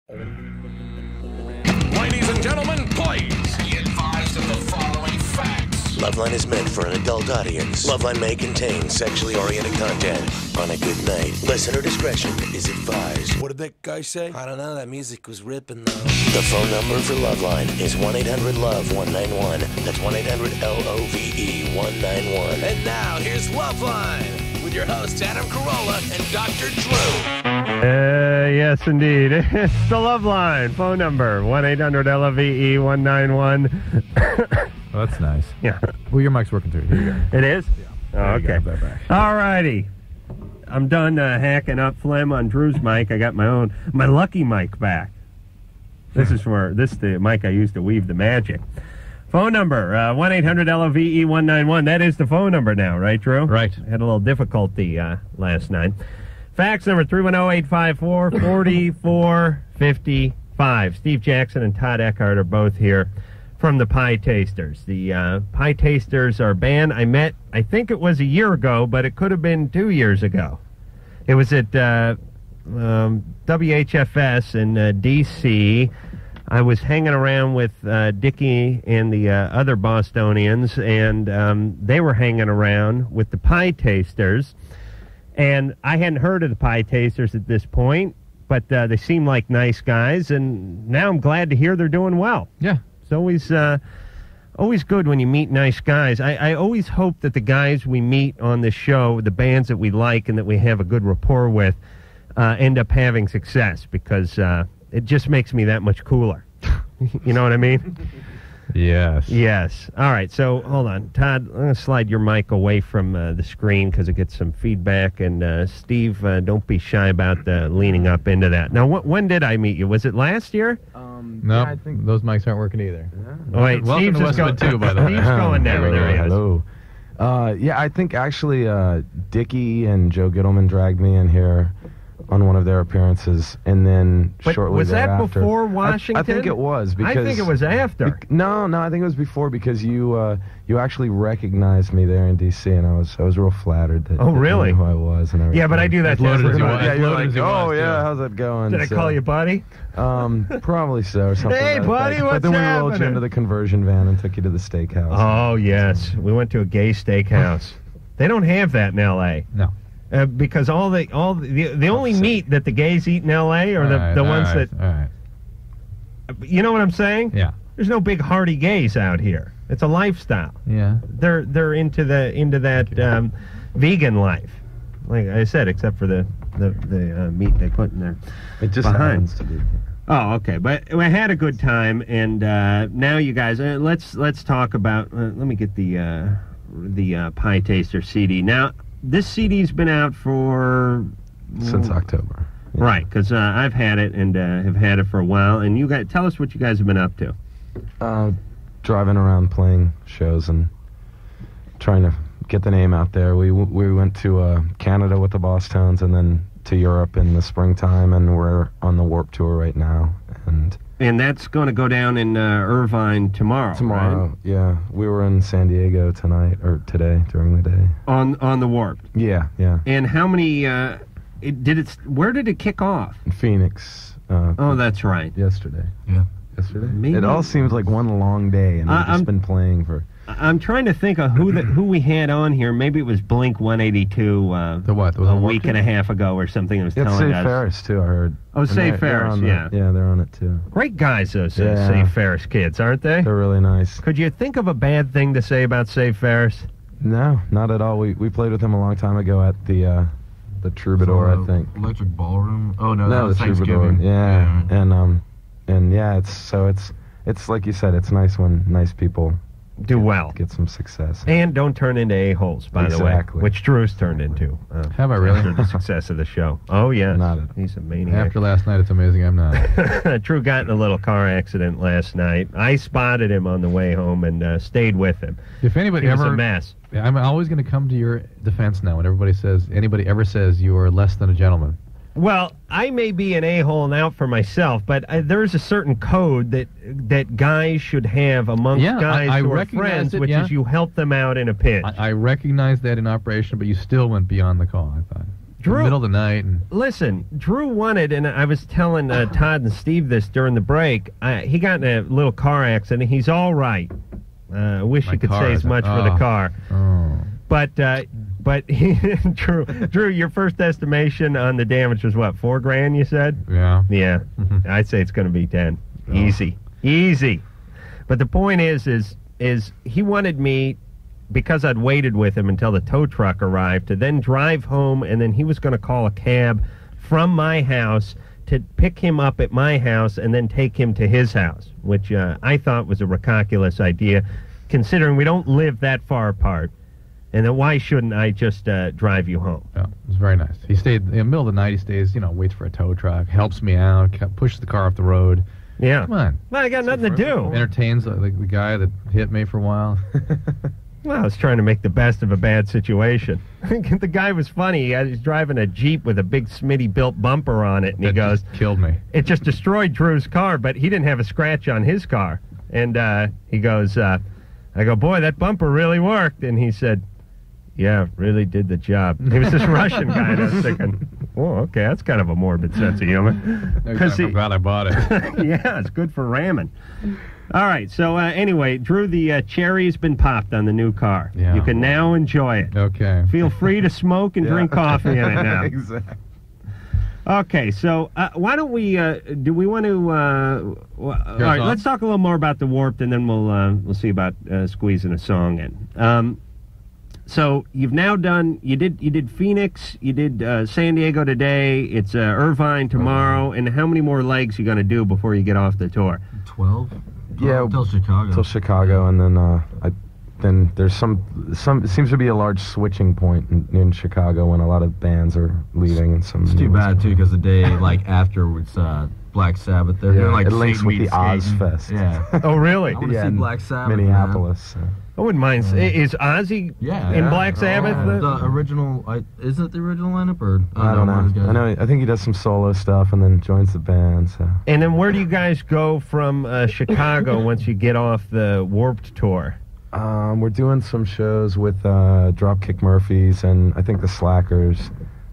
Ladies and gentlemen, please be advised of the following facts. LoveLine is meant for an adult audience. LoveLine may contain sexually oriented content. On a good night, listener discretion is advised. What did that guy say? I don't know. That music was ripping, though. The phone number for LoveLine is 1-800-LOVE-191. That's 1-800-LOVE-191. And now, here's LoveLine with your hosts, Adam Carolla and Dr. Drew. Yes, indeed. It's the LoveLine phone number, 1-800-LOVE-191. Oh, that's nice. Yeah. Well, your mic's working through. Here you go. It is? Yeah. Oh, okay. All righty. I'm done hacking up phlegm on Drew's mic. I got my lucky mic back. This is the mic I used to weave the magic. Phone number, 1-800-LOVE-191. That is the phone number now, right, Drew? Right. Had a little difficulty last night. Fax number, 310-854-4455. Steve Jackson and Todd Eckhart are both here from the Pietasters. The Pietasters are a band I met, I think it was a year ago, but it could have been 2 years ago. It was at WHFS in D.C. I was hanging around with Dickie and the other Bostonians, and they were hanging around with the Pietasters. And I hadn't heard of the Pietasters at this point, but they seem like nice guys, and now I'm glad to hear they're doing well. Yeah. It's always good when you meet nice guys. I always hope that the guys we meet on this show, the bands that we like and that we have a good rapport with, end up having success, because it just makes me that much cooler. You know what I mean? Yes. Yes. All right, so hold on. Todd, I'm going to slide your mic away from the screen because it gets some feedback. And Steve, don't be shy about leaning up into that. Now, when did I meet you? Was it last year? No, yeah, those mics aren't working either. Oh, wait, welcome Steve's to Westwood, too, by the way. Steve's going down. Hello, There he is. hello. Yeah, I think actually Dickie and Joe Gittleman dragged me in here on one of their appearances, and then But shortly was that thereafter, before Washington? I think it was, because I think it was after. No, I think it was before, because you actually recognized me there in D.C., and I was real flattered that, Oh, really? you knew who I was and everything. Yeah, but I do that to loaded as you everybody. want. Yeah, you're Loaded like, as you want, oh yeah, too. how's it going? Did I call you buddy? Probably so, or something. Hey, like buddy, that. what's But then we rolled you happening? into the conversion van and took you to the steakhouse. Oh, yes. We went to a gay steakhouse. They don't have that in L.A. No. Because the only meat that the gays eat in L.A. are the ones that... All right. You know what I'm saying? Yeah. There's no big hearty gays out here. It's a lifestyle. Yeah. They're into that vegan life, like I said, except for the meat they put in there. It just behind. happens to be. Oh, okay. But I had a good time, and now you guys, let's talk about. Let me get the Pietaster CD. Now, this CD's been out for Since October. Yeah. Right, because I've had it and have had it for a while. And you guys, tell us what you guys have been up to. Driving around playing shows and trying to get the name out there. We went to Canada with the Boss Tones, and then to Europe in the springtime, and we're on the Warped Tour right now. And that's going to go down in Irvine tomorrow. Tomorrow, right? Yeah. We were in San Diego tonight, or today, during the day. On the Warped. Yeah. And how many? Where did it kick off? In Phoenix. Oh, that's right. Yesterday. Yeah. Yesterday. Maybe. It all seems like one long day, and we've just been playing for. I'm trying to think of who we had on here. Maybe it was Blink 182. The what? A week and a half ago or something. It was telling Save us. Ferris too. I heard. Oh, Save Ferris. Yeah. Yeah, they're on it too. Great guys, those Yeah. Save Ferris kids, aren't they? They're really nice. Could you think of a bad thing to say about Save Ferris? No, not at all. We played with them a long time ago at the Troubadour, I think. Electric Ballroom. Oh no, that No, the was Troubadour. Thanksgiving. Yeah. And yeah, it's like you said, it's nice when nice people Do well. get some success. And don't turn into a-holes, by the way. Exactly. Which Drew's turned into. Have I really? After the success of the show. Oh, yeah. Not at all. He's a maniac. After last night, it's amazing I'm not. Drew got in a little car accident last night. I spotted him on the way home and stayed with him. If anybody He was ever... a mess. I'm always going to come to your defense now when anybody ever says you are less than a gentleman. Well, I may be an a-hole now for myself, but there's a certain code that guys should have amongst guys I who are recognize friends, it, which yeah. is you help them out in a pinch. I recognize that in operation, but you still went beyond the call, I thought. Drew, middle of the night. And listen, Drew wanted, and I was telling Todd and Steve this during the break, he got in a little car accident. He's all right. I wish you could say as much for the car. Oh. But Drew, your first estimation on the damage was what, $4,000, you said? Yeah. Yeah. I'd say it's going to be 10. Oh. Easy. But the point is he wanted me, because I'd waited with him until the tow truck arrived, to then drive home, and then he was going to call a cab from my house to pick him up at my house and then take him to his house, which I thought was a ridiculous idea, considering we don't live that far apart. And then why shouldn't I just drive you home? Yeah, it was very nice. He stayed in the middle of the night. He stays, waits for a tow truck, helps me out, pushes the car off the road. Yeah. Come on. Well, I got nothing to do. Entertains the guy that hit me for a while. Well, I was trying to make the best of a bad situation. The guy was funny. He was driving a Jeep with a big Smitty-built bumper on it, and he goes, just killed me. It just destroyed Drew's car, but he didn't have a scratch on his car. And he goes, I go, boy, that bumper really worked. And he said, yeah, really did the job. He was this Russian guy, and I was thinking, oh, okay, that's kind of a morbid sense of humor. I'm glad I bought it. Yeah, it's good for ramming. All right, so anyway, Drew, the cherry's been popped on the new car. Yeah. You can now enjoy it. Okay. Feel free to smoke and drink coffee in it now. Exactly. Okay, so why don't we, do we want to, all right, let's talk a little more about the Warped, and then we'll see about squeezing a song in. So you've now done, you did Phoenix, you did San Diego today, it's Irvine tomorrow, and how many more legs you going to do before you get off the tour? 12? Yeah, until Chicago. Till Chicago, and then then there's some. It seems to be a large switching point in Chicago when a lot of bands are leaving, and some. It's too bad too, because the day after it's Black Sabbath. They're doing like it links with the Skating. Ozfest. Yeah. Oh, really? I want to see Black Sabbath. Minneapolis. I wouldn't mind. Is Ozzy in Black Sabbath? The original, is it the original lineup, or I don't know. I think he does some solo stuff and then joins the band. So. And then where do you guys go from Chicago once you get off the Warped tour? We're doing some shows with Dropkick Murphys and I think the Slackers,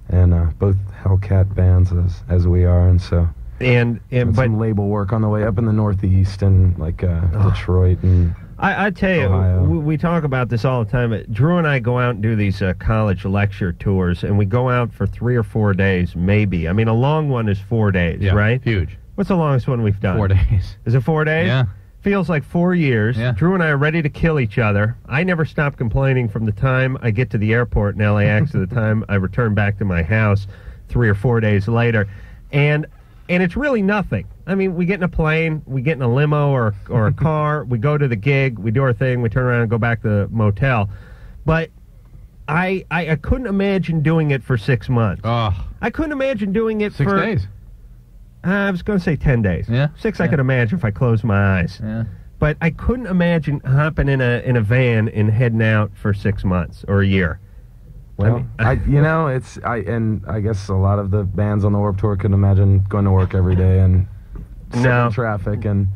and both Hellcat bands as we are, and so. And but some label work on the way up in the Northeast and like Detroit and. I tell you, Ohio. we talk about this all the time. Drew and I go out and do these college lecture tours, and we go out for 3 or 4 days, maybe. I mean, a long one is 4 days, right? Huge. What's the longest one we've done? 4 days. Is it 4 days? Yeah. Feels like 4 years. Yeah. Drew and I are ready to kill each other. I never stop complaining from the time I get to the airport in LAX to the time I return back to my house 3 or 4 days later. And it's really nothing. I mean, we get in a plane, we get in a limo or a car, we go to the gig, we do our thing, we turn around and go back to the motel. But I couldn't imagine doing it for 6 months. Oh. I couldn't imagine doing it 6 for... days. I was going to say 10 days. Yeah. 6 I could imagine if I closed my eyes. Yeah. But I couldn't imagine hopping in a van and heading out for 6 months or a year. Well, I guess a lot of the bands on the Warped Tour couldn't imagine going to work every day and sitting in traffic and.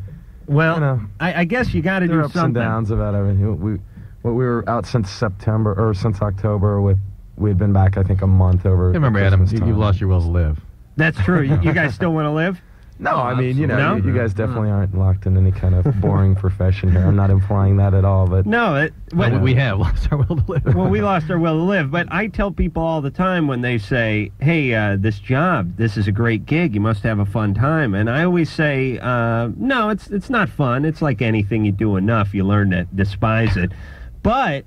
Well, I guess you got to do ups something. and downs about everything. We were out since October. We had been back I think a month over. Remember, Adam, you've lost your will to live. That's true. You guys still want to live? No, I mean, you guys definitely aren't locked in any kind of boring profession here. I'm not implying that at all, but... No, we have lost our will to live. Well, we lost our will to live, but I tell people all the time when they say, hey, this job, this is a great gig, you must have a fun time, and I always say, no, it's not fun. It's like anything you do enough, you learn to despise it. But,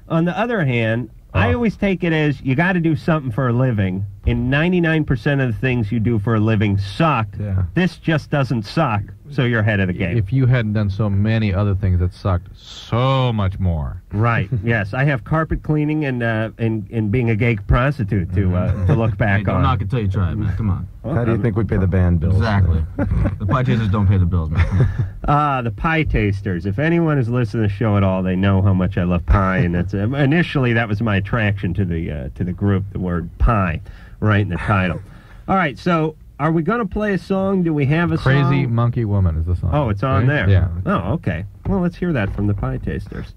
on the other hand, I always take it as you got to do something for a living, and 99% of the things you do for a living suck. Yeah. This just doesn't suck, so you're ahead of the game. If you hadn't done so many other things that sucked so much more. Right, yes. I have carpet cleaning and being a gay prostitute to look back don't on. knock it till you try it, man. Come on. How do you think we pay the band bills? Exactly. The Pietasters don't pay the bills, man. The Pietasters. If anyone has listened to the show at all, they know how much I love pie, and that's initially that was my attraction to the group, the word pie, right in the title. All right, so are we going to play a song? Do we have a song? Crazy Monkey Woman is the song. Oh, it's on there. Yeah. Oh, okay. Well, let's hear that from the Pietasters.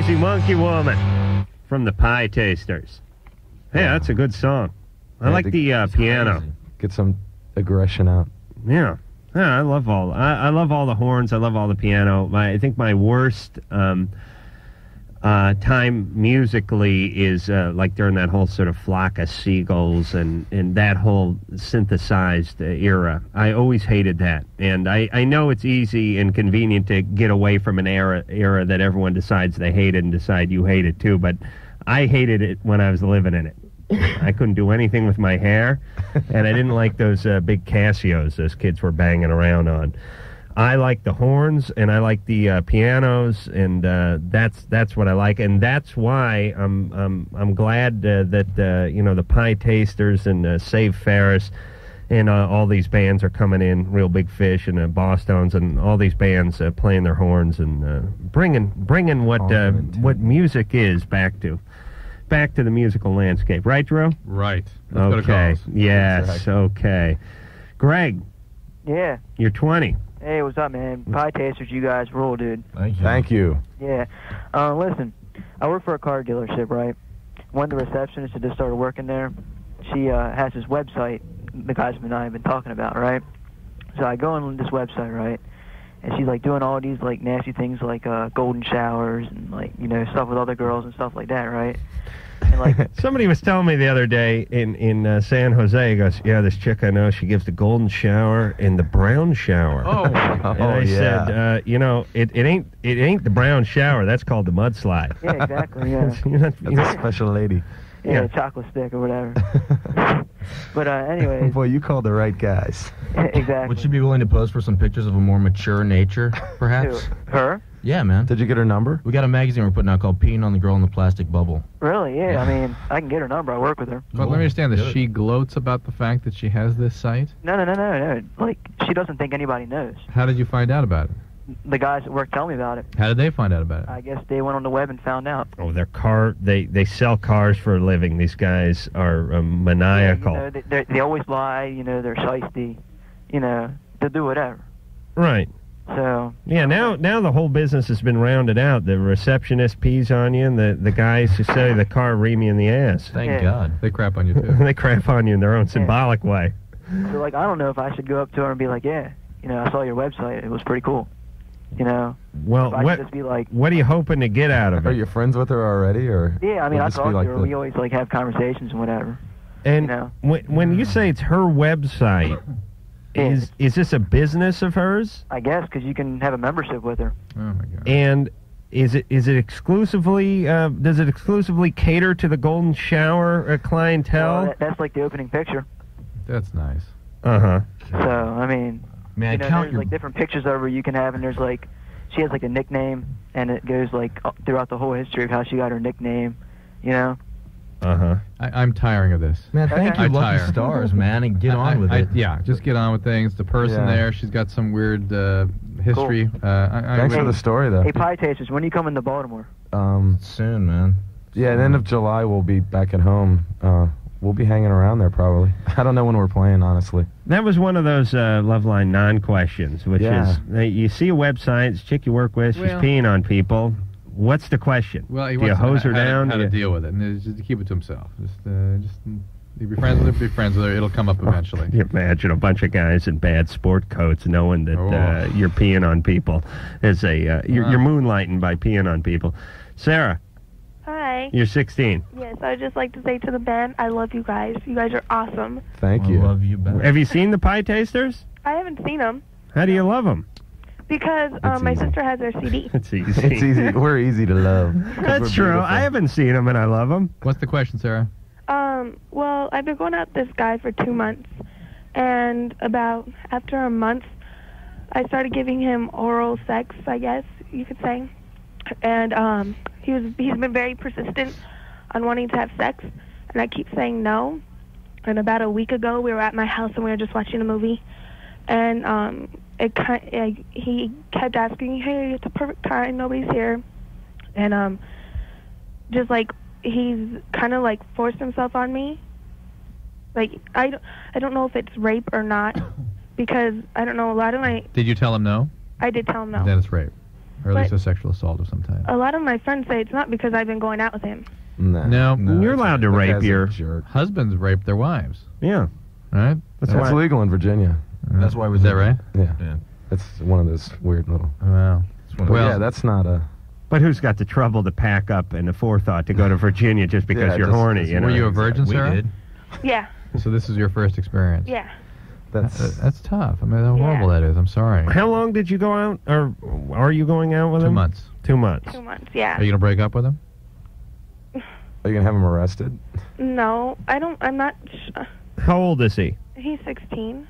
Crazy Monkey Woman from the Pietasters. Hey, that's a good song. I like the piano. Get some aggression out. Yeah. Yeah, I love all the horns. I love all the piano. I think my worst time musically is like during that whole sort of flock of seagulls and that whole synthesized era. I always hated that. And I know it's easy and convenient to get away from an era that everyone decides they hate it and decide you hate it too, but I hated it when I was living in it. I couldn't do anything with my hair, and I didn't like those big Casios those kids were banging around on. I like the horns, and I like the pianos, and that's what I like, and that's why I'm glad that the Pietasters and Save Ferris and all these bands are coming in, Real Big Fish and Bosstones and all these bands playing their horns and bringing what music is back to the musical landscape. Right, Drew? Right. Let's go to Okay. calls. Yes, Exactly. okay. Greg, Yeah. you're 20. Hey, what's up, man? Pietasters, you guys rule, dude. Thank you. Yeah. Listen, I work for a car dealership, right? One of the receptionists that just started working there, she has this website the guys and I have been talking about, right? So I go on this website, right? And she's like doing all these like nasty things like golden showers and like, stuff with other girls and stuff like that, right? And like Somebody was telling me the other day in San Jose, he goes, yeah, this chick I know, she gives the golden shower and the brown shower. Oh, And I said, it ain't the brown shower. That's called the mudslide. yeah, exactly, yeah. That's a special lady. Yeah, chocolate stick or whatever. But anyways, Boy, you called the right guys. exactly. Would you be willing to pose for some pictures of a more mature nature, perhaps? Who? Her? Yeah, man. Did you get her number? We got a magazine we're putting out called Peeing on the Girl in the Plastic Bubble. Really? Yeah. I mean, I can get her number. I work with her. But let me understand this. She gloats about the fact that she has this site? No. Like, she doesn't think anybody knows. How did you find out about it? The guys at work tell me about it. How did they find out about it? I guess they went on the web and found out. Oh, they sell cars for a living. These guys are maniacal. Yeah, they always lie. They're shiesty. They'll do whatever. Right. So. Yeah, now the whole business has been rounded out. The receptionist pees on you, and the guys who sell you the car ream you in the ass. Thank God. They crap on you, too. They crap on you in their own symbolic way. So, like, I don't know if I should go up to her and be like, yeah, I saw your website. It was pretty cool. Well, if I should just be like, what are you hoping to get out of Are it? you friends with her already, or? yeah, I mean, would I this be talk like to her. We always, like, have conversations and whatever. And know. when you say it's her website, Yeah. is this a business of hers? I guess, because you can have a membership with her. Oh, my God. And is it exclusively, does it exclusively cater to the golden shower clientele? Well, that's like the opening picture. That's nice. Uh-huh. So, I mean, Man, there's like different pictures of her you can have, and there's like, she has like a nickname, and it goes like throughout the whole history of how she got her nickname, Uh-huh. I'm tiring of this. Man, thank Okay. you, I Lucky tire. Stars, man, and get on with it. Yeah, just get on with things. The person Yeah. there, she's got some weird history. Thanks for the story, though. Hey, Pietasters, when are you coming to Baltimore? Soon, man. Yeah, at the end of July, we'll be back at home. We'll be hanging around there, probably. I don't know when we're playing, honestly. That was one of those LoveLine non-questions, which Yeah. is, you see a website, it's a chick you work with, she's Well- peeing on people. What's the question? Well, he Do you wants to hose her how to- down? How to deal with it, and just to keep it to himself. Just be friends with her. Be friends with her. It'll come up eventually. You imagine a bunch of guys in bad sport coats knowing that Oh. you're peeing on people. As you're moonlighting by peeing on people. Sarah, Hi. you're 16. Yes, I would just like to say to the band, I love you guys. You guys are awesome. Thank I you. love you back. Have you seen the Pietasters? I haven't seen them How do you love them? because It's my easy. sister has their CD. It's easy. It's easy. We're easy to love. 'cause That's we're true. beautiful. I haven't seen them, and I love them. What's the question, Sarah? Well, I've been going out with this guy for 2 months, and after a month, I started giving him oral sex, I guess you could say, and he's been very persistent on wanting to have sex, and I keep saying no. And about a week ago, we were at my house and we were just watching a movie, and he kept asking, "Hey, it's a perfect time, nobody's here," and just like he's kind of like forced himself on me. Like I don't know if it's rape or not because I don't know. Why don't I? Did you tell him no? I did tell him no. Then it's rape. Or at least But- a sexual assault of some type. A lot of my friends say it's not because I've been going out with him. No. You're allowed to That rape guy's a your... jerk. Husbands rape their wives, Yeah. right? That's That's why... legal in Virginia. That's why it was Is that right? Yeah. Yeah. That's one of those weird little... Wow. Well, yeah, that's not a... But who's got the trouble to pack up and the forethought to go to Virginia just because Yeah, you're just- horny? You know? Were you a virgin, We Sarah? did. Yeah, So this is your first experience. yeah. That's tough. I mean, how horrible that is. I'm sorry. How long did you go out, or are you going out with 2 him? months. 2 months. 2 months, yeah. Are you gonna break up with him? Are you going to have him arrested? No, I'm not. How old is he? He's 16.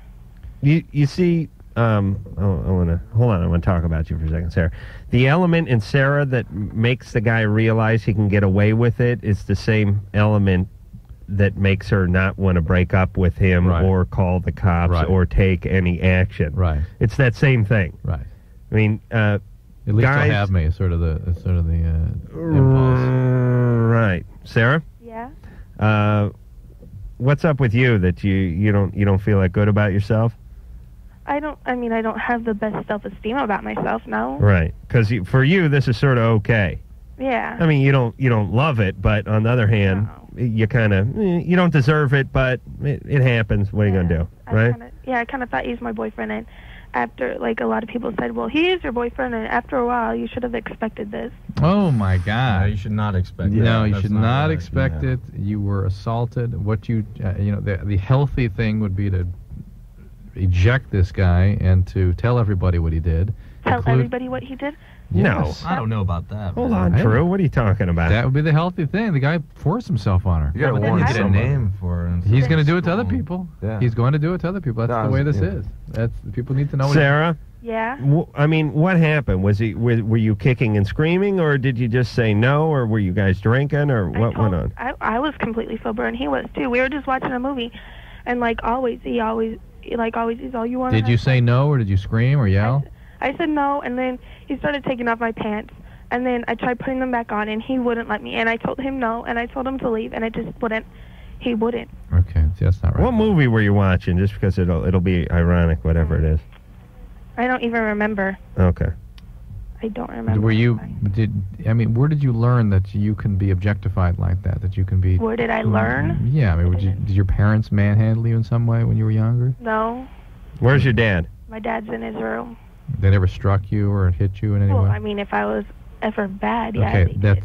You see, I want to hold on. I want to talk about you for a second, Sarah. The element in Sarah that makes the guy realize he can get away with it is the same element that makes her not want to break up with him Right. or call the cops Right. or take any action. Right. It's that same thing. Right. I mean, At least guys, you'll have me. Is sort of the impulse. right, Sarah. Yeah. What's up with you that you don't feel that good about yourself? I don't have the best self-esteem about myself, no. Right, because for you this is sort of okay. Yeah. I mean, you don't love it, but on the other hand, you kind of you don't deserve it, but it happens. What are you gonna do, right? I kind of thought he was my boyfriend, and after, like, a lot of people said, well, he is your boyfriend, and after a while, you should have expected this. Oh my God! No, you should not expect. No, that. you That's should not right. expect Yeah. it. You were assaulted. What the healthy thing would be to eject this guy and to tell everybody what he did. Tell everybody what he did? Yes. I don't know about that. Hold man. on, Drew. What are you talking about? That would be the healthy thing. The guy forced himself on her. You gotta But then warn you get a somebody. name for it. He's going to do it to other people. Yeah. He's going to do it to other people. That's No, the way this yeah. is. That's people need to know. Sarah, Yeah. I mean, what happened? Were you kicking and screaming, or did you just say no, or were you guys drinking, or what went on? I was completely sober, and he was too. We were just watching a movie, and like always, he's all you want. Did you say no, or did you scream or yell? I said no, and then he started taking off my pants, and then I tried putting them back on, and he wouldn't let me. And I told him no, and I told him to leave, and it just wouldn't. He wouldn't. Okay, see, that's not right. What movie were you watching? Just because it'll be ironic, whatever it is. I don't even remember. Okay. I don't remember. Were you? Where did you learn that you can be objectified like that? That you can be? Where did I learn? Yeah, I mean, did your parents manhandle you in some way when you were younger? No. Where's your dad? My dad's in Israel. They never struck you or hit you in any Well, way? I mean, if I was ever bad, yeah. Okay,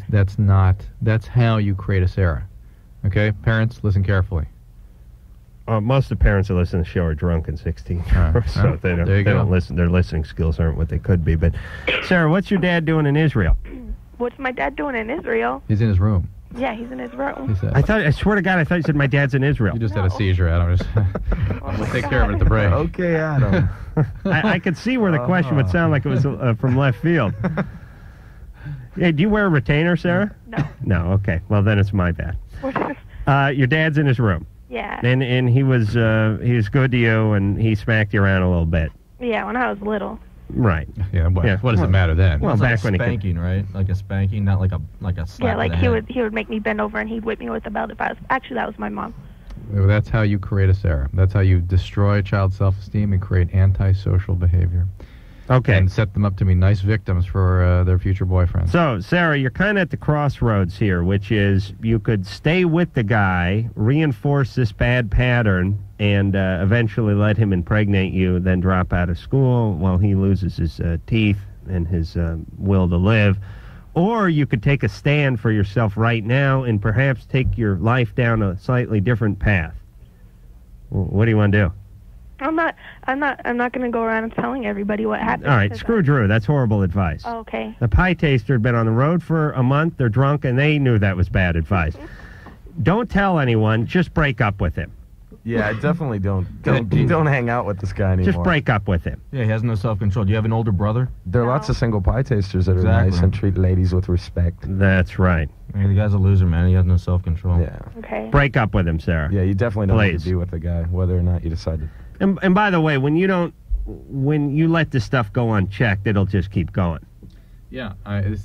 that's how you create a Sarah. Okay, parents, listen carefully. Most of the parents that listen to the show are drunk and 16, Right. so they There you don't go. listen. Their listening skills aren't what they could be. But Sarah, what's your dad doing in Israel? What's my dad doing in Israel? He's in his room. Yeah, he's in his room. He said. I swear to God, I thought you said my dad's in Israel. You just had a seizure, Adam. We'll take care of it at the break. Okay, Adam. I could see where the question would sound like it was from left field. Hey, do you wear a retainer, Sarah? No. No. Okay. Well, then it's my bad. Your dad's in his room. Yeah. And he was good to you, and he smacked you around a little bit. Yeah, when I was little. Right. Yeah. What, Yeah. what does it matter then? Well, It's like back a when he spanking, right? Like a spanking, not like a slap. Yeah, to like the he head. would make me bend over and he'd whip me with a belt if I was. Actually, that was my mom. Well, that's how you create a Sarah. That's how you destroy child self-esteem and create antisocial behavior. Okay. And set them up to be nice victims for their future boyfriends. So, Sarah, you're kind of at the crossroads here, which is you could stay with the guy, reinforce this bad pattern, and eventually let him impregnate you, then drop out of school while he loses his teeth and his will to live. Or you could take a stand for yourself right now and perhaps take your life down a slightly different path. What do you want to do? I'm not going to go around telling everybody what happened. All right, 'cause screw Drew. That's horrible advice. Oh, okay. The pie taster had been on the road for a month. They're drunk, and they knew that was bad advice. Don't tell anyone. Just break up with him. Yeah, definitely don't hang out with this guy anymore. Just break up with him. Yeah, he has no self-control. Do you have an older brother? There are lots of single pie tasters that are Exactly. nice and treat ladies with respect. That's right. Yeah, the guy's a loser, man. He has no self-control. Yeah. Okay. Break up with him, Sarah. Yeah, you definitely don't need Please. to be with the guy, whether or not you decide to. And by the way, when you let this stuff go unchecked, it'll just keep going. Yeah,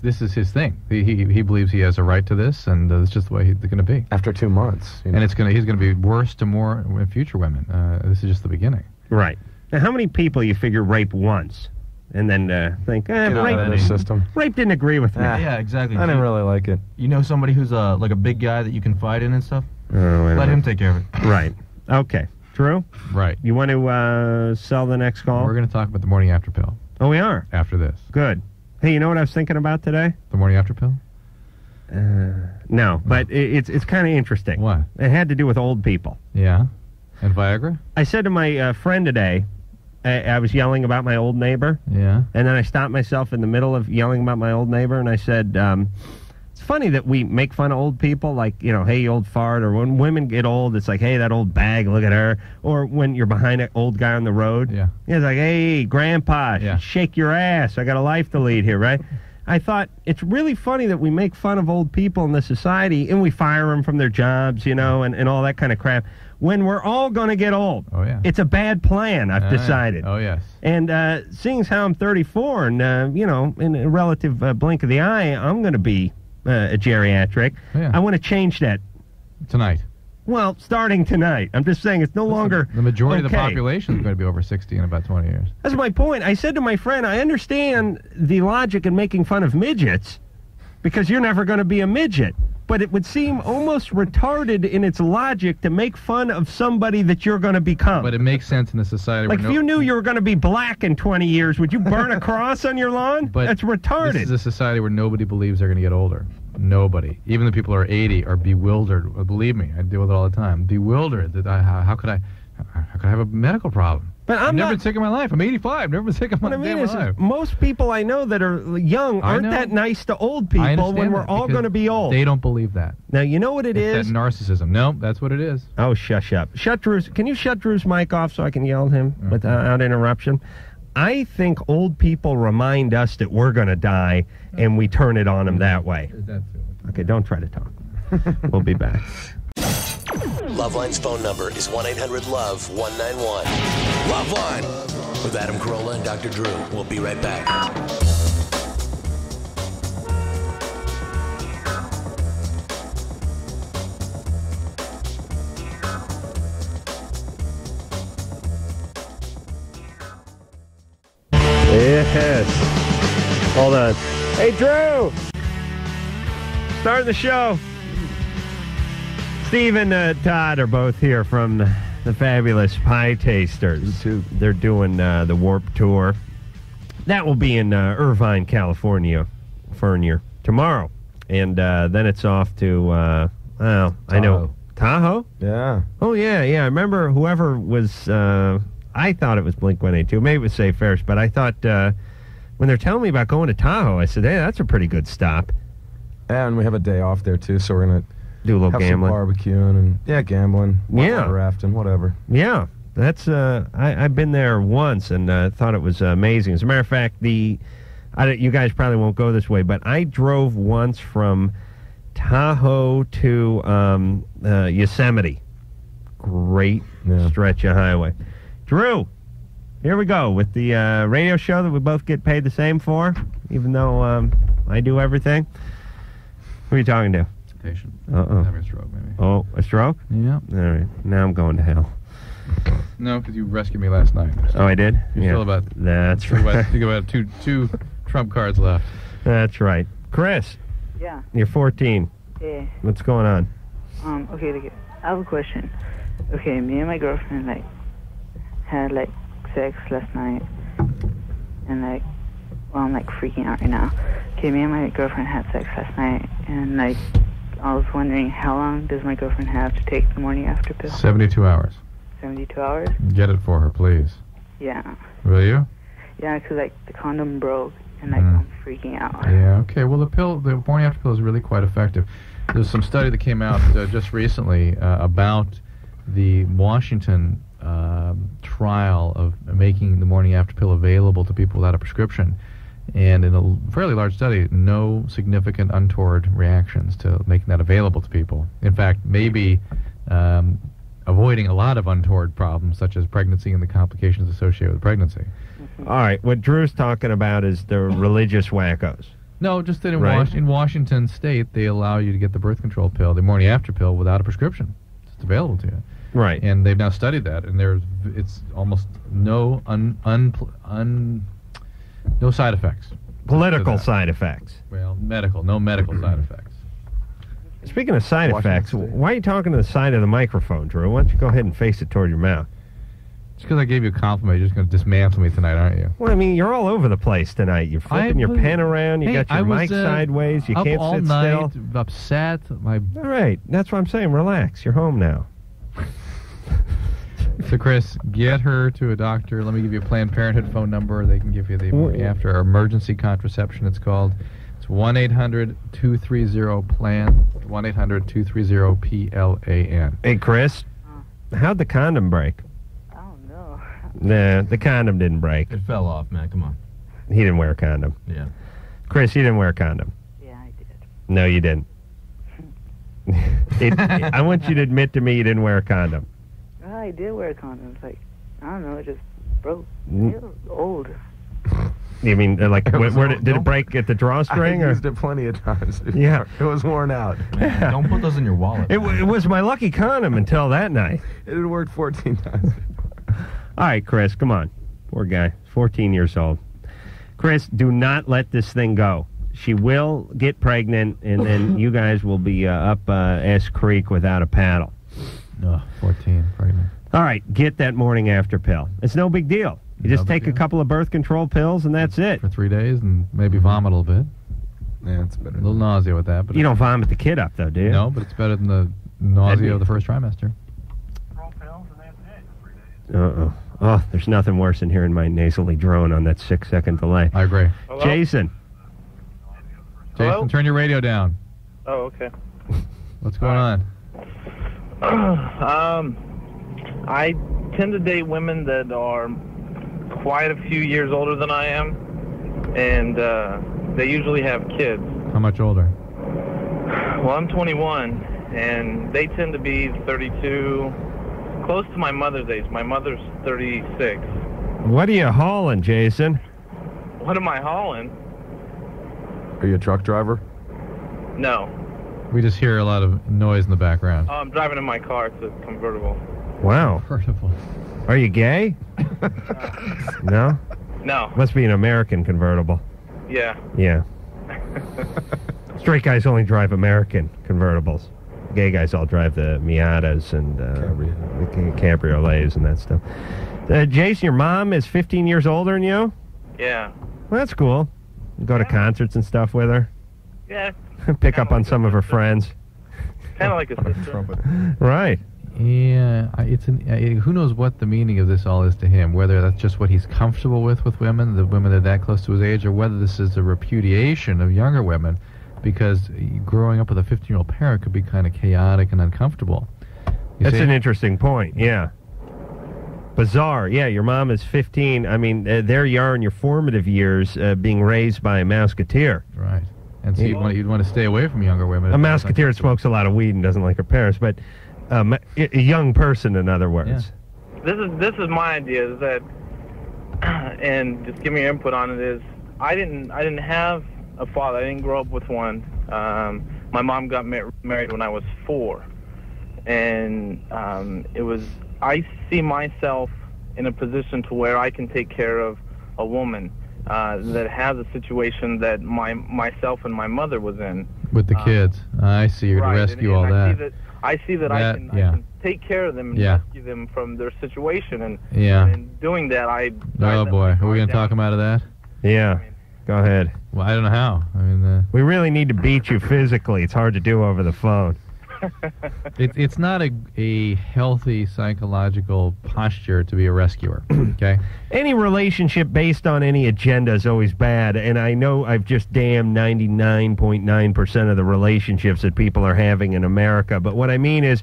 this is his thing. He believes he has a right to this, and it's just the way it's going to be. After 2 months. You know? And he's going to be worse to more future women. This is just the beginning. Right. Now, how many people you figure rape once? and then think, Get out of their system. Rape didn't agree with me. Yeah, exactly. I didn't really like it. You know somebody who's like a big guy that you can fight in and stuff? Oh, wait a Let minute. him take care of it. Right. Okay. Drew? Right. You want to sell the next call? We're going to talk about the morning after pill Oh, we are? after this. Good. Hey, you know what I was thinking about today? The morning after pill? No, but it's kind of interesting. What? It had to do with old people. Yeah. And Viagra? I said to my friend today, I was yelling about my old neighbor, Yeah. and then I stopped myself in the middle of yelling about my old neighbor, and I said, it's funny that we make fun of old people, like, you know, hey, you old fart, or when women get old, it's like, hey, that old bag, look at her, or when you're behind an old guy on the road, Yeah. it's like, hey, grandpa, Yeah. shake your ass, I got a life to lead here, right? I thought, it's really funny that we make fun of old people in this society, and we fire them from their jobs, you know, and all that kind of crap, when we're all going to get old. Oh, yeah. It's a bad plan, I've decided. Oh, yes. And seeing as how I'm 34, and, you know, in a relative blink of the eye, I'm going to be a geriatric. Yeah. I want to change that. Tonight. Well, starting tonight. I'm just saying it's no longer The majority of the okay. population is going to be over 60 in about 20 years. That's my point. I said to my friend, I understand the logic in making fun of midgets because you're never going to be a midget. But it would seem almost retarded in its logic to make fun of somebody that you're going to become. But it makes sense in a society Like, where if you knew you were going to be black in 20 years, would you burn a cross on your lawn? But That's retarded. This is a society where nobody believes they're going to get older. Nobody. Even the people who are 80 are bewildered. Well, believe me, I deal with it all the time. Bewildered that how could I have a medical problem? But I've I'm never not. been sick in my life. I'm 85. Never been sick in my What I mean damn is, life. most people I know that are young I aren't know. that nice to old I people understand when we're that, all because going to be old. They don't believe that. Now, you know what it It's is? that narcissism. No, that's what it is. Oh, shush up. Can you shut Drew's mic off so I can yell at him without interruption? I think old people remind us that we're going to die, and we turn it on them that way. Okay, don't try to talk. We'll be back. Loveline's phone number is 1-800-LOVE-191. LoveLine With Adam Carolla and Dr. Drew. We'll be right back. Yes. Hold on. Hey, Drew! Starting the show. Steve and Todd are both here from the fabulous Pietasters. They're doing the Warp Tour. That will be in Irvine, California, tomorrow. And then it's off to, well, I know. Tahoe? Yeah. Oh, yeah. I remember whoever was, I thought it was Blink-182. Maybe it was Safe Ferris, but I thought when they're telling me about going to Tahoe, I said, hey, that's a pretty good stop. And we have a day off there, too, so we're going to do a little have gambling. some barbecuing and, gambling. Yeah. Water rafting, whatever. Yeah. That's, I've been there once and thought it was amazing. As a matter of fact, you guys probably won't go this way, but I drove once from Tahoe to Yosemite. Great stretch of highway. Drew, here we go with the radio show that we both get paid the same for, even though I do everything. Who are you talking to? Patient. Uh-oh. Having a stroke, maybe. Oh, a stroke? Yeah. All right. Now I'm going to hell. No, because you rescued me last night. Oh, I did? You're still about... That's Think right. about two trump cards left. That's right. Chris. Yeah. You're 14. Yeah. What's going on? Okay, look, I have a question. Okay, me and my girlfriend, had, sex last night. And, well, I'm, freaking out right now. Okay, me and my girlfriend had sex last night. And, I was wondering, how long does my girlfriend have to take the morning after pill? 72 hours. 72 hours? Get it for her, please. Yeah. Will you? Yeah, because, the condom broke. And, I'm freaking out. Yeah, okay. Well, the morning after pill is really quite effective. There's some study that came out just recently about the Washington trial of making the morning after pill available to people without a prescription. And in a fairly large study, no significant untoward reactions to making that available to people. In fact, maybe avoiding a lot of untoward problems, such as pregnancy and the complications associated with pregnancy. All right. What Drew's talking about is the religious wackos. No, just that Right. in Washington State, they allow you to get the birth control pill, the morning after pill, without a prescription. It's available to you. Right. And they've now studied that, and it's almost no No side effects. Political side effects. Well, no medical side effects. Speaking of side effects, why are you talking to the side of the microphone, Drew? Why don't you go ahead and face it toward your mouth? Just because I gave you a compliment, you're just going to dismantle me tonight, aren't you? Well, I mean, you're all over the place tonight. You're flipping your pen around. You got your mic sideways. You can't sit night, still. Upset. All right. That's what I'm saying. Relax. You're home now. So, Chris, get her to a doctor. Let me give you a Planned Parenthood phone number. They can give you the morning after emergency contraception, it's called. It's 1-800-230-PLAN. 1-800-230-PLAN. Hey, Chris, how'd the condom break? I don't know. Nah, the condom didn't break. It fell off, man. Come on. He didn't wear a condom. Yeah. Chris, you didn't wear a condom. Yeah, I did. No, you didn't. I want you to admit to me you didn't wear a condom. I did wear a condom. It's like, I don't know, it just broke. It was old. You mean, like, did it break at the drawstring? I used it plenty of times. Yeah. It was worn out. Man, don't put those in your wallet. It was my lucky condom until that night. It had worked 14 times. All right, Chris, come on. Poor guy, 14 years old. Chris, do not let this thing go. She will get pregnant, and then you guys will be up S Creek without a paddle. 14, pregnant. All right, get that morning after pill. It's no big deal. You just take a couple of birth control pills, and that's it. For 3 days, and maybe vomit a little bit. Yeah, it's better. A little nausea with that. But You don't vomit the kid up, though, do you? No, but it's better than the nausea of the first trimester. Uh-oh. Oh, there's nothing worse than hearing my nasally drone on that 6-second delay. I agree. Hello? Jason. Jason, turn your radio down. Oh, okay. What's going on? I tend to date women that are quite a few years older than I am, and they usually have kids. How much older? Well, I'm 21, and they tend to be 32, close to my mother's age. My mother's 36. What are you hauling, Jason? What am I hauling? Are you a truck driver? No. We just hear a lot of noise in the background. I'm driving in my car. It's a convertible. Wow. Convertible. Are you gay? No? No. Must be an American convertible. Yeah. Yeah. Straight guys only drive American convertibles. Gay guys all drive the Miatas and the cabriolets and that stuff. Jason, your mom is 15 years older than you? Yeah. Well, that's cool. You go to concerts and stuff with her? Yeah. Pick up on some of her friends? Kind of like a sister. Right. Yeah, who knows what the meaning of this all is to him, whether that's just what he's comfortable with women, the women that are that close to his age, or whether this is a repudiation of younger women, because growing up with a 15-year-old parent could be kind of chaotic and uncomfortable. That's an interesting point, yeah. Bizarre, yeah, your mom is 15. I mean, there you are in your formative years being raised by a Mouseketeer. Right. And so you'd want to stay away from younger women. A Mouseketeer smokes a lot of weed and doesn't like her parents, but a young person, in other words. Yeah. This is my idea, is that, and just give me your input on it, is I didn't have a father. I didn't grow up with one. My mom got married when I was 4, and I see myself in a position to where I can take care of a woman that has a situation that myself and my mother was in. With the kids. I see. You're right, to rescue and all I that. I see that I can take care of them and rescue them from their situation, and in doing that, Oh boy, are we going to talk him out of that? Yeah, go ahead. Well, I don't know how. I mean, we really need to beat you physically. It's hard to do over the phone. It's not a healthy psychological posture to be a rescuer, okay? Any relationship based on any agenda is always bad, and I know I've just damned 99.9% of the relationships that people are having in America, but what I mean is,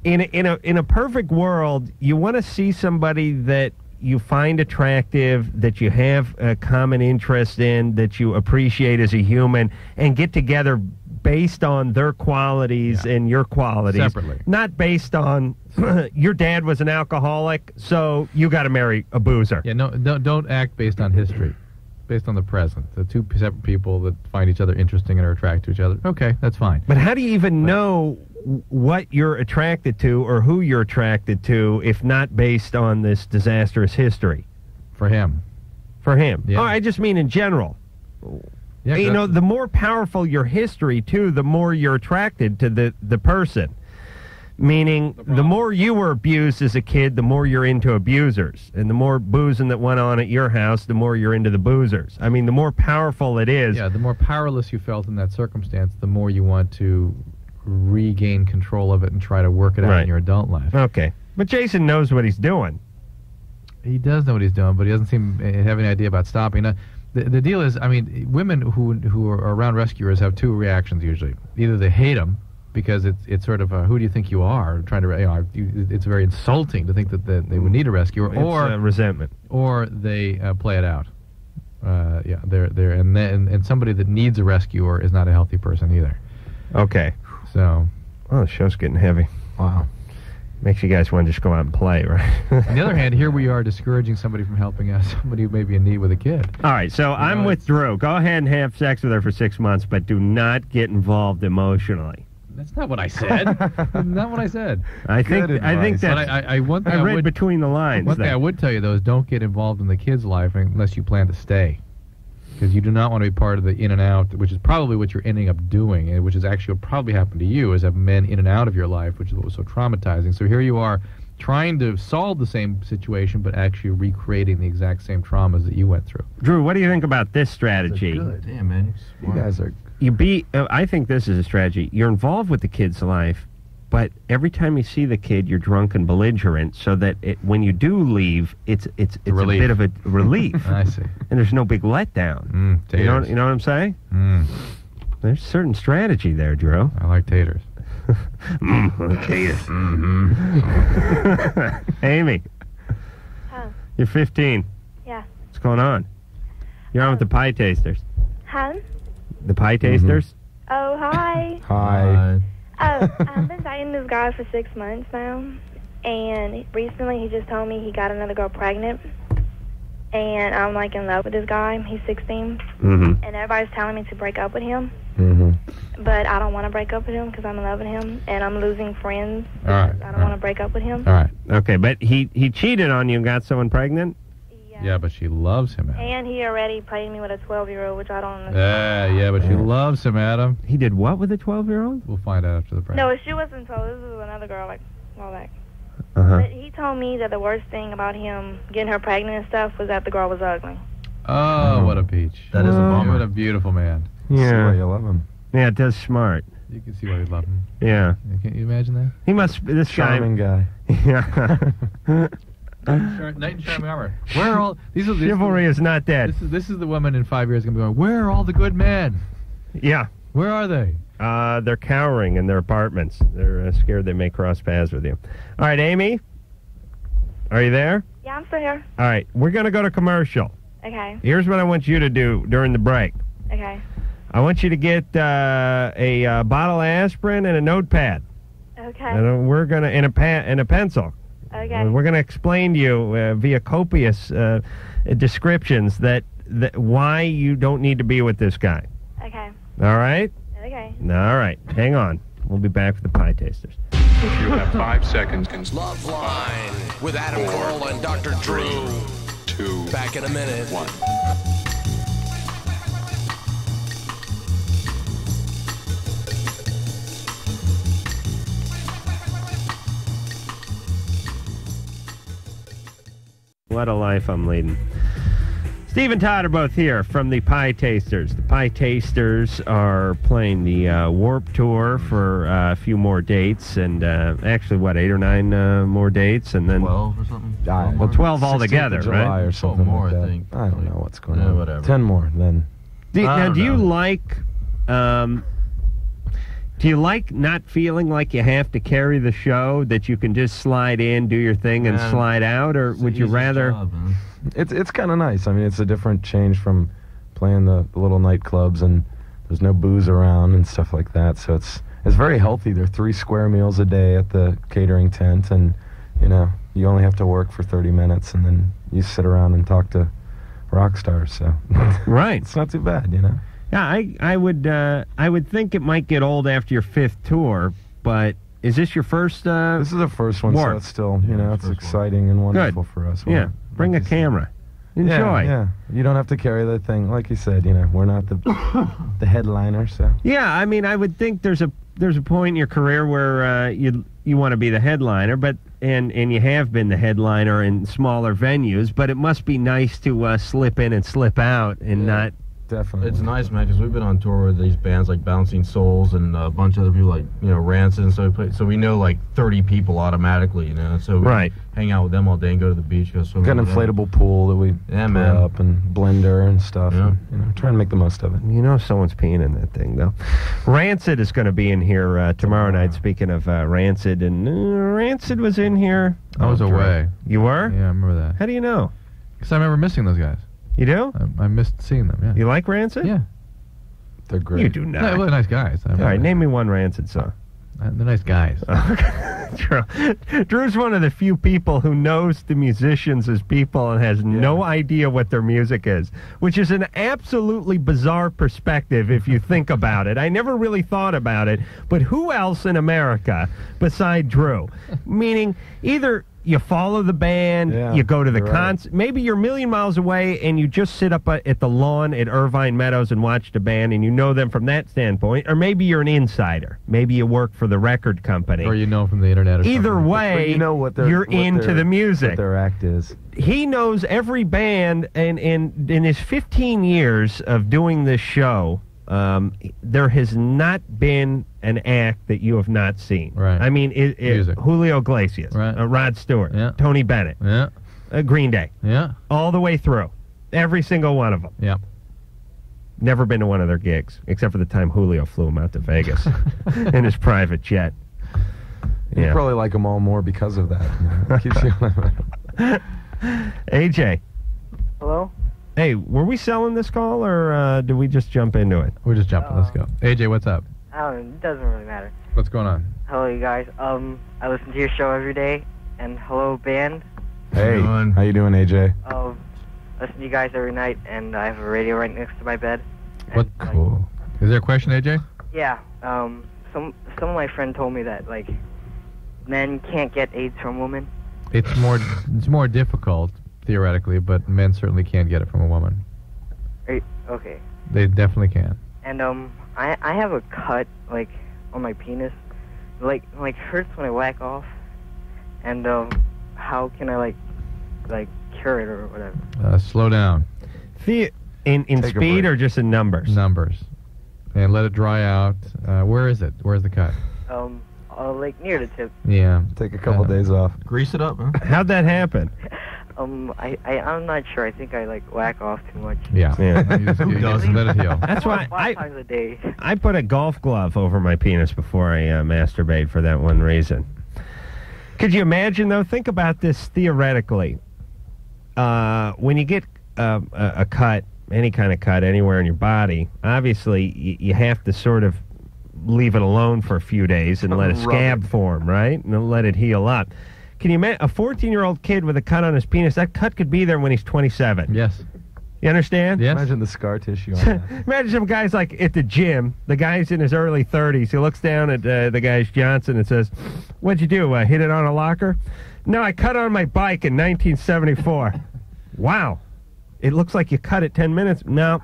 in a perfect world, you want to see somebody that you find attractive, that you have a common interest in, that you appreciate as a human, and get together based on their qualities and your qualities. Separately. Not based on, your dad was an alcoholic, so you got to marry a boozer. Yeah, no, don't act based on history. Based on the present. The two separate people that find each other interesting and are attracted to each other. Okay, that's fine. But how do you even know what you're attracted to or who you're attracted to if not based on this disastrous history? For him. For him. Yeah. Oh, I just mean in general. Yeah, You know, the more powerful your history, too, the more you're attracted to the person. Meaning, the more you were abused as a kid, the more you're into abusers. And the more boozing that went on at your house, the more you're into the boozers. I mean, the more powerful it is. Yeah, the more powerless you felt in that circumstance, the more you want to regain control of it and try to work it out in your adult life. Okay. But Jason knows what he's doing. He does know what he's doing, but he doesn't seem to have any idea about stopping. Now, the deal is, I mean, women who are around rescuers have two reactions usually. Either they hate them, because it's sort of who do you think you are? Trying to, it's very insulting to think that they would need a rescuer, or resentment, or they play it out. And somebody that needs a rescuer is not a healthy person either. Okay. So, the show's getting heavy. Wow. Makes you guys want to just go out and play, right? On the other hand, here we are discouraging somebody from helping us, somebody who may be in need with a kid. All right, so I'm with Drew. Go ahead and have sex with her for 6 months, but do not get involved emotionally. That's not what I said. Not what I said. I think that's. But I read between the lines. One thing I would tell you though is don't get involved in the kid's life unless you plan to stay, because you do not want to be part of the in and out, which is probably what you're ending up doing, and which is actually what probably happened to you, is have men in and out of your life, which is what was so traumatizing. So here you are trying to solve the same situation, but actually recreating the exact same traumas that you went through. Drew, what do you think about this strategy? Good. Damn, man. You guys are... I think this is a strategy. You're involved with the kid's life, but every time you see the kid, you're drunk and belligerent, so that when you do leave, it's a bit of a relief. I see. And there's no big letdown. You know what I'm saying? There's certain strategy there, Drew. I like taters. Taters. Amy. Huh? You're 15. Yeah. What's going on? You're on with the Pietasters. Huh? The Pietasters? Oh, hi. Hi. I've been dating this guy for 6 months now, and recently he just told me he got another girl pregnant, and I'm like in love with this guy. He's 16, and everybody's telling me to break up with him, but I don't want to break up with him because I'm in love with him, and I'm losing friends. All right. I don't want to break up with him. All right. Okay, but he cheated on you and got someone pregnant? Yeah, but she loves him, Adam. And he already played me with a 12-year-old, which I don't understand. Yeah, but she loves him, Adam. He did what with a 12-year-old? We'll find out after the break. No, she wasn't told. This was another girl, like, all back. But he told me that the worst thing about him getting her pregnant and stuff was that the girl was ugly. Oh, what a peach. That is a bummer. What a beautiful man. See why you love him. Yeah, it does smart. You can see why you love him. Yeah. Can't you imagine that? He must... This Charming guy. Yeah. Knight in Shining Armor. Where are all these? Chivalry is not dead. This is the woman in 5 years going to be going, where are all the good men? Yeah. Where are they? They're cowering in their apartments. They're scared they may cross paths with you. All right, Amy? Are you there? Yeah, I'm still here. All right, we're going to go to commercial. Okay. Here's what I want you to do during the break. Okay. I want you to get a bottle of aspirin and a notepad. Okay. And we're going to... and a pencil. Okay. We're going to explain to you via copious descriptions that why you don't need to be with this guy. Okay. All right? Okay. All right. Hang on. We'll be back with the Pietasters. You have 5 seconds. LoveLine with Adam Carolla and Dr. Drew. 2. Back in a minute. 1. What a life I'm leading. Steve and Todd are both here from the Pietasters. The Pietasters are playing the Warp Tour for a few more dates, and actually, 8 or 9 more dates, and then 12 or something. Well, 12 altogether, July right? or something more, like that. I think. I don't know what's going Yeah, on. whatever. 10 more then. Do you like? Do you like not feeling like you have to carry the show? That you can just slide in, do your thing, and slide out, or would you rather? It's kind of nice. I mean, it's a different change from playing the little nightclubs, and there's no booze around and stuff like that. So it's very healthy. There are 3 square meals a day at the catering tent, and you only have to work for 30 minutes, and then you sit around and talk to rock stars. So right, it's not too bad, Yeah, I would think it might get old after your 5th tour, but is this your first? This is the first one, Warp. so it's still, it's exciting and wonderful for us. Yeah, bring a camera. Enjoy. Yeah. You don't have to carry the thing. Like you said, we're not the headliner, so. Yeah, I mean, I would think there's a point in your career where you want to be the headliner, but and you have been the headliner in smaller venues, but it must be nice to slip in and slip out and not. Definitely. It's nice, man, because we've been on tour with these bands like Bouncing Souls and a bunch of other people like, Rancid, and so we know like 30 people automatically, so we hang out with them all day and go to the beach, go swim. Got an inflatable pool that we put up and blender and stuff. Yeah. And, try and make the most of it. Someone's peeing in that thing, though. Rancid is going to be in here tomorrow night, speaking of Rancid, and Rancid was in here. I was away. You were? Yeah, I remember that. How do you know? Because I remember missing those guys. You do? I missed seeing them, yeah. You like Rancid? Yeah. They're great. You do not. They're really nice guys. All right, name me one Rancid song. They're nice guys. Drew's one of the few people who knows the musicians as people and has no idea what their music is, which is an absolutely bizarre perspective if you think about it. I never really thought about it, but who else in America beside Drew? Meaning, either you follow the band, you go to the concert, maybe you're a million miles away and you just sit up at the lawn at Irvine Meadows and watch the band and you know them from that standpoint, or maybe you're an insider. Maybe you work for the record company. Or you know from the internet or Either something. way, you know what you're into the music. What their act is. He knows every band, and in his 15 years of doing this show, there has not been an act that you have not seen. Right. I mean, Julio Iglesias, Rod Stewart, Tony Bennett, Green Day, all the way through. Every single one of them. Yeah. Never been to one of their gigs, except for the time Julio flew him out to Vegas in his private jet. You probably like them all more because of that. Keeps you AJ. Hello? Hey, were we selling this call, or did we just jump into it? We're just jumping. Let's go. AJ, what's up? I don't know. It doesn't really matter. What's going on? Hello, you guys. I listen to your show every day. And hello, band. Hey, how you doing, AJ? I listen to you guys every night, and I have a radio right next to my bed. What? Cool. Is there a question, AJ? Yeah. Some of my friend told me that men can't get AIDS from women. It's more difficult theoretically, but men certainly can get it from a woman. Okay. They definitely can. And I have a cut on my penis, hurts when I whack off. And how can I cure it or whatever? Slow down. In speed or just in numbers? Numbers. And let it dry out. Where is it? Where's the cut? Near the tip. Yeah. Take a couple days off. Grease it up, huh? How'd that happen? I'm not sure. I think I whack off too much. Yeah. Who doesn't? Let it heal. That's why 5 times a day. I put a golf glove over my penis before I masturbate for that one reason. Could you imagine, though? Think about this theoretically. When you get a cut, any kind of cut anywhere in your body, obviously you have to sort of leave it alone for a few days and let a scab form, right? And then let it heal up. Can you imagine a 14-year-old kid with a cut on his penis? That cut could be there when he's 27. Yes. You understand? Yes. Imagine the scar tissue on that. Imagine some guy's at the gym. The guy's in his early 30s. He looks down at the guy's Johnson and says, "What'd you do? Hit it on a locker?" "No, I cut on my bike in 1974. "Wow. It looks like you cut it 10 minutes. No.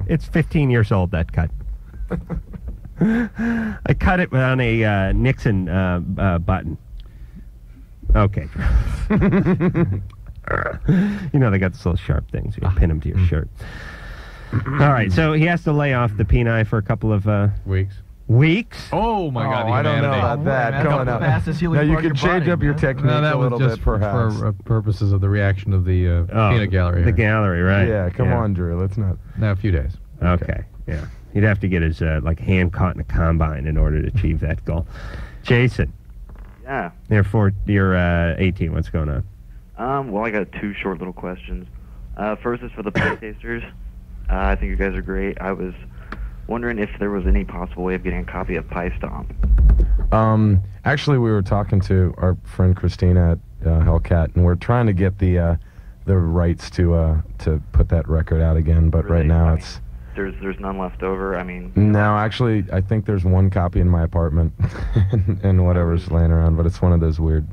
It's 15 years old, that cut. I cut it on a Nixon button. Okay. They got these little sharp things. You can pin them to your shirt. All right, so he has to lay off the peni for a couple of weeks. Weeks? Oh my God! I don't know about that. Come on. Now you can change up your technique a little bit, perhaps. For purposes of the reaction of the peanut gallery. The gallery, right? Yeah. Come on, Drew. Let's not. Now a few days. Okay. Yeah. He'd have to get his hand caught in a combine in order to achieve that goal. Jason. Yeah. Therefore, you're 18. What's going on? Well, I got 2 short little questions. First is for the Pietasters. I think you guys are great. I was wondering if there was any possible way of getting a copy of Pie Stomp. Actually, we were talking to our friend Christina at Hellcat, and we're trying to get the rights to put that record out again. But right now, it's there's none left over. I mean, no, actually, I think there's one copy in my apartment, and whatever's laying around. But it's one of those weird,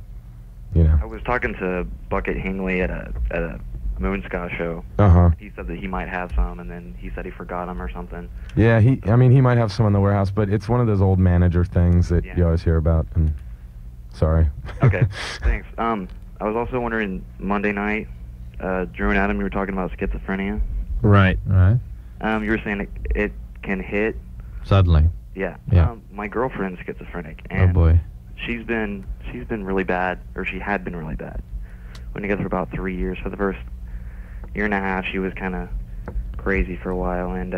I was talking to Bucket Hingley at a Moonska show. Uh-huh. He said that he might have some, and then he said he forgot them or something. Yeah, he might have some in the warehouse, but it's one of those old manager things that you always hear about. And sorry. Okay, thanks. I was also wondering, Monday night, Drew and Adam, you were talking about schizophrenia. Right. Right. You were saying it can hit. Suddenly. Yeah. Yeah. My girlfriend's schizophrenic, and Oh boy. she's been really bad, or she had been really bad. We've been together for about 3 years. For the first year and a half, she was kind of crazy for a while, and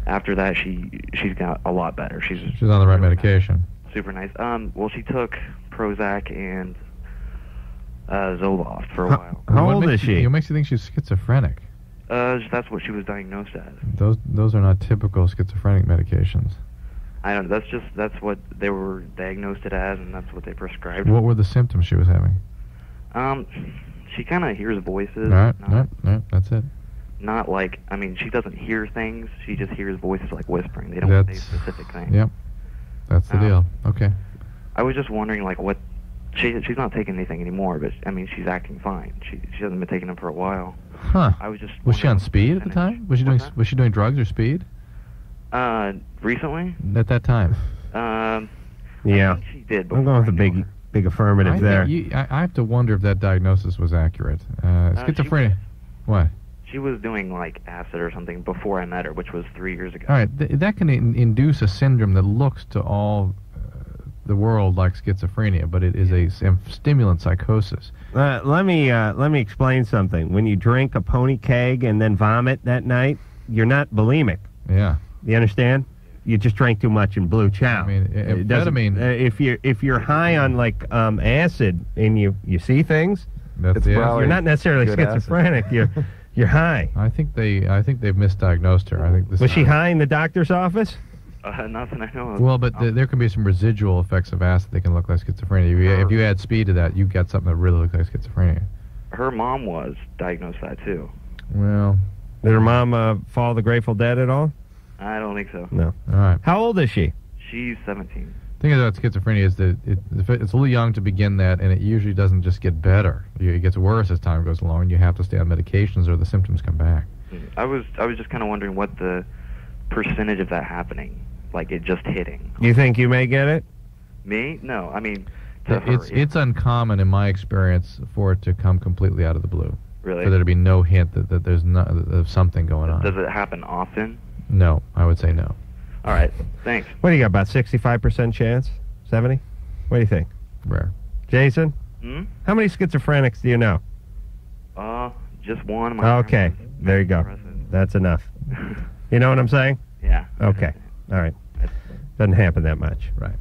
after that, she's got a lot better. She's on the right medication. super nice. Well, she took Prozac and Zoloft for a while. How old is she? What makes you think she's schizophrenic? That's what she was diagnosed as. Those are not typical schizophrenic medications. I don't know. That's what they were diagnosed it as, and that's what they prescribed. What were the symptoms she was having? She kind of hears voices. All right, that's it. Not like, I mean, she doesn't hear things. She just hears voices like whispering. They don't say specific things. Yep. That's the deal. Okay. I was just wondering, like, what... She's not taking anything anymore, but, I mean, she's acting fine. She hasn't been taking them for a while. Huh. I was just... Was she on speed at the time? Was she doing drugs or speed? Recently? At that time? Yeah. I think she did. I'm going with a big affirmative there. I have to wonder if that diagnosis was accurate. Schizophrenia. What? She was doing, like, acid or something before I met her, which was 3 years ago. All right, that can induce a syndrome that looks to all the world like schizophrenia, but it is a stimulant psychosis. Let me explain something. When you drink a pony keg and then vomit that night, you're not bulimic. Yeah. You understand? You just drank too much and blew chow. I mean, It doesn't- amphetamine. if you're high on like acid and you see things, That's you're not necessarily schizophrenic. You're high. I think they've misdiagnosed her. I think this Was she high in the doctor's office? Nothing I know of. Well, but there can be some residual effects of acid that can look like schizophrenia. If you add speed to that, you get something that really looks like schizophrenia. Her mom was diagnosed that, too. Well, did her mom follow the Grateful Dead at all? I don't think so. No. All right. How old is she? She's 17. The thing about schizophrenia is that it's a little young to begin that, and it usually doesn't just get better. It gets worse as time goes along, and you have to stay on medications or the symptoms come back. I was just kind of wondering what the percentage of that happening, like it just hitting. You think you may get it? Me? No. I mean, to her, It's uncommon in my experience for it to come completely out of the blue. Really? For there to be no hint that there's of something going on. Does it happen often? No, I would say no. All right. Thanks. What do you got, about 65% chance? 70? What do you think? Rare. Jason? Hmm? How many schizophrenics do you know? Just one. Okay, there you go. That's enough. You know what I'm saying? Yeah. Okay. All right. Doesn't happen that much. Right.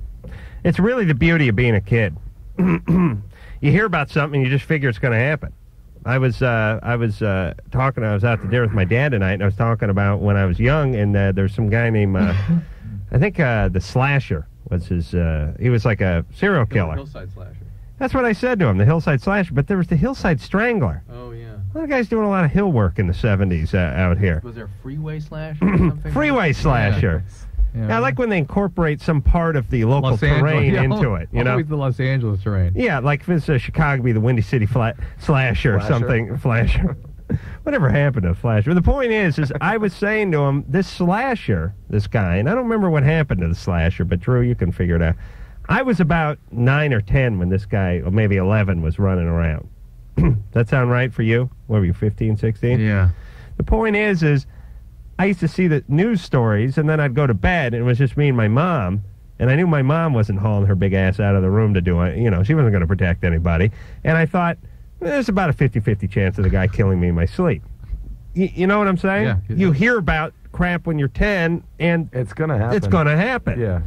It's really the beauty of being a kid. You hear about something and you just figure it's going to happen. I was talking. I was out to dinner with my dad tonight, and I was talking about when I was young, and there's some guy named I think the Slasher was his. He was like a serial killer. Hillside Slasher. That's what I said to him, the Hillside Slasher. But there was the Hillside Strangler. Oh yeah. A lot of guys doing a lot of hill work in the 70s out here. Was there a freeway slasher or something? Freeway slasher. Yeah, I like when they incorporate some part of the local terrain into it. You know, always the Los Angeles terrain. Yeah, like if it's Chicago, be the Windy City Slasher or something. Flasher. Whatever happened to Flasher? The point is I was saying to him, this Slasher, this guy, and I don't remember what happened to the Slasher, but Drew, you can figure it out. I was about 9 or 10 when this guy, or maybe 11, was running around. Does that sound right for you? What were you, 15, 16? Yeah. The point is I used to see the news stories, and then I'd go to bed, and it was just me and my mom, and I knew my mom wasn't hauling her big ass out of the room to do it. You know, she wasn't going to protect anybody. And I thought, there's about a 50-50 chance of the guy killing me in my sleep. You know what I'm saying? Yeah. You hear about crap when you're 10, and it's going to happen. It's going to happen. Yeah.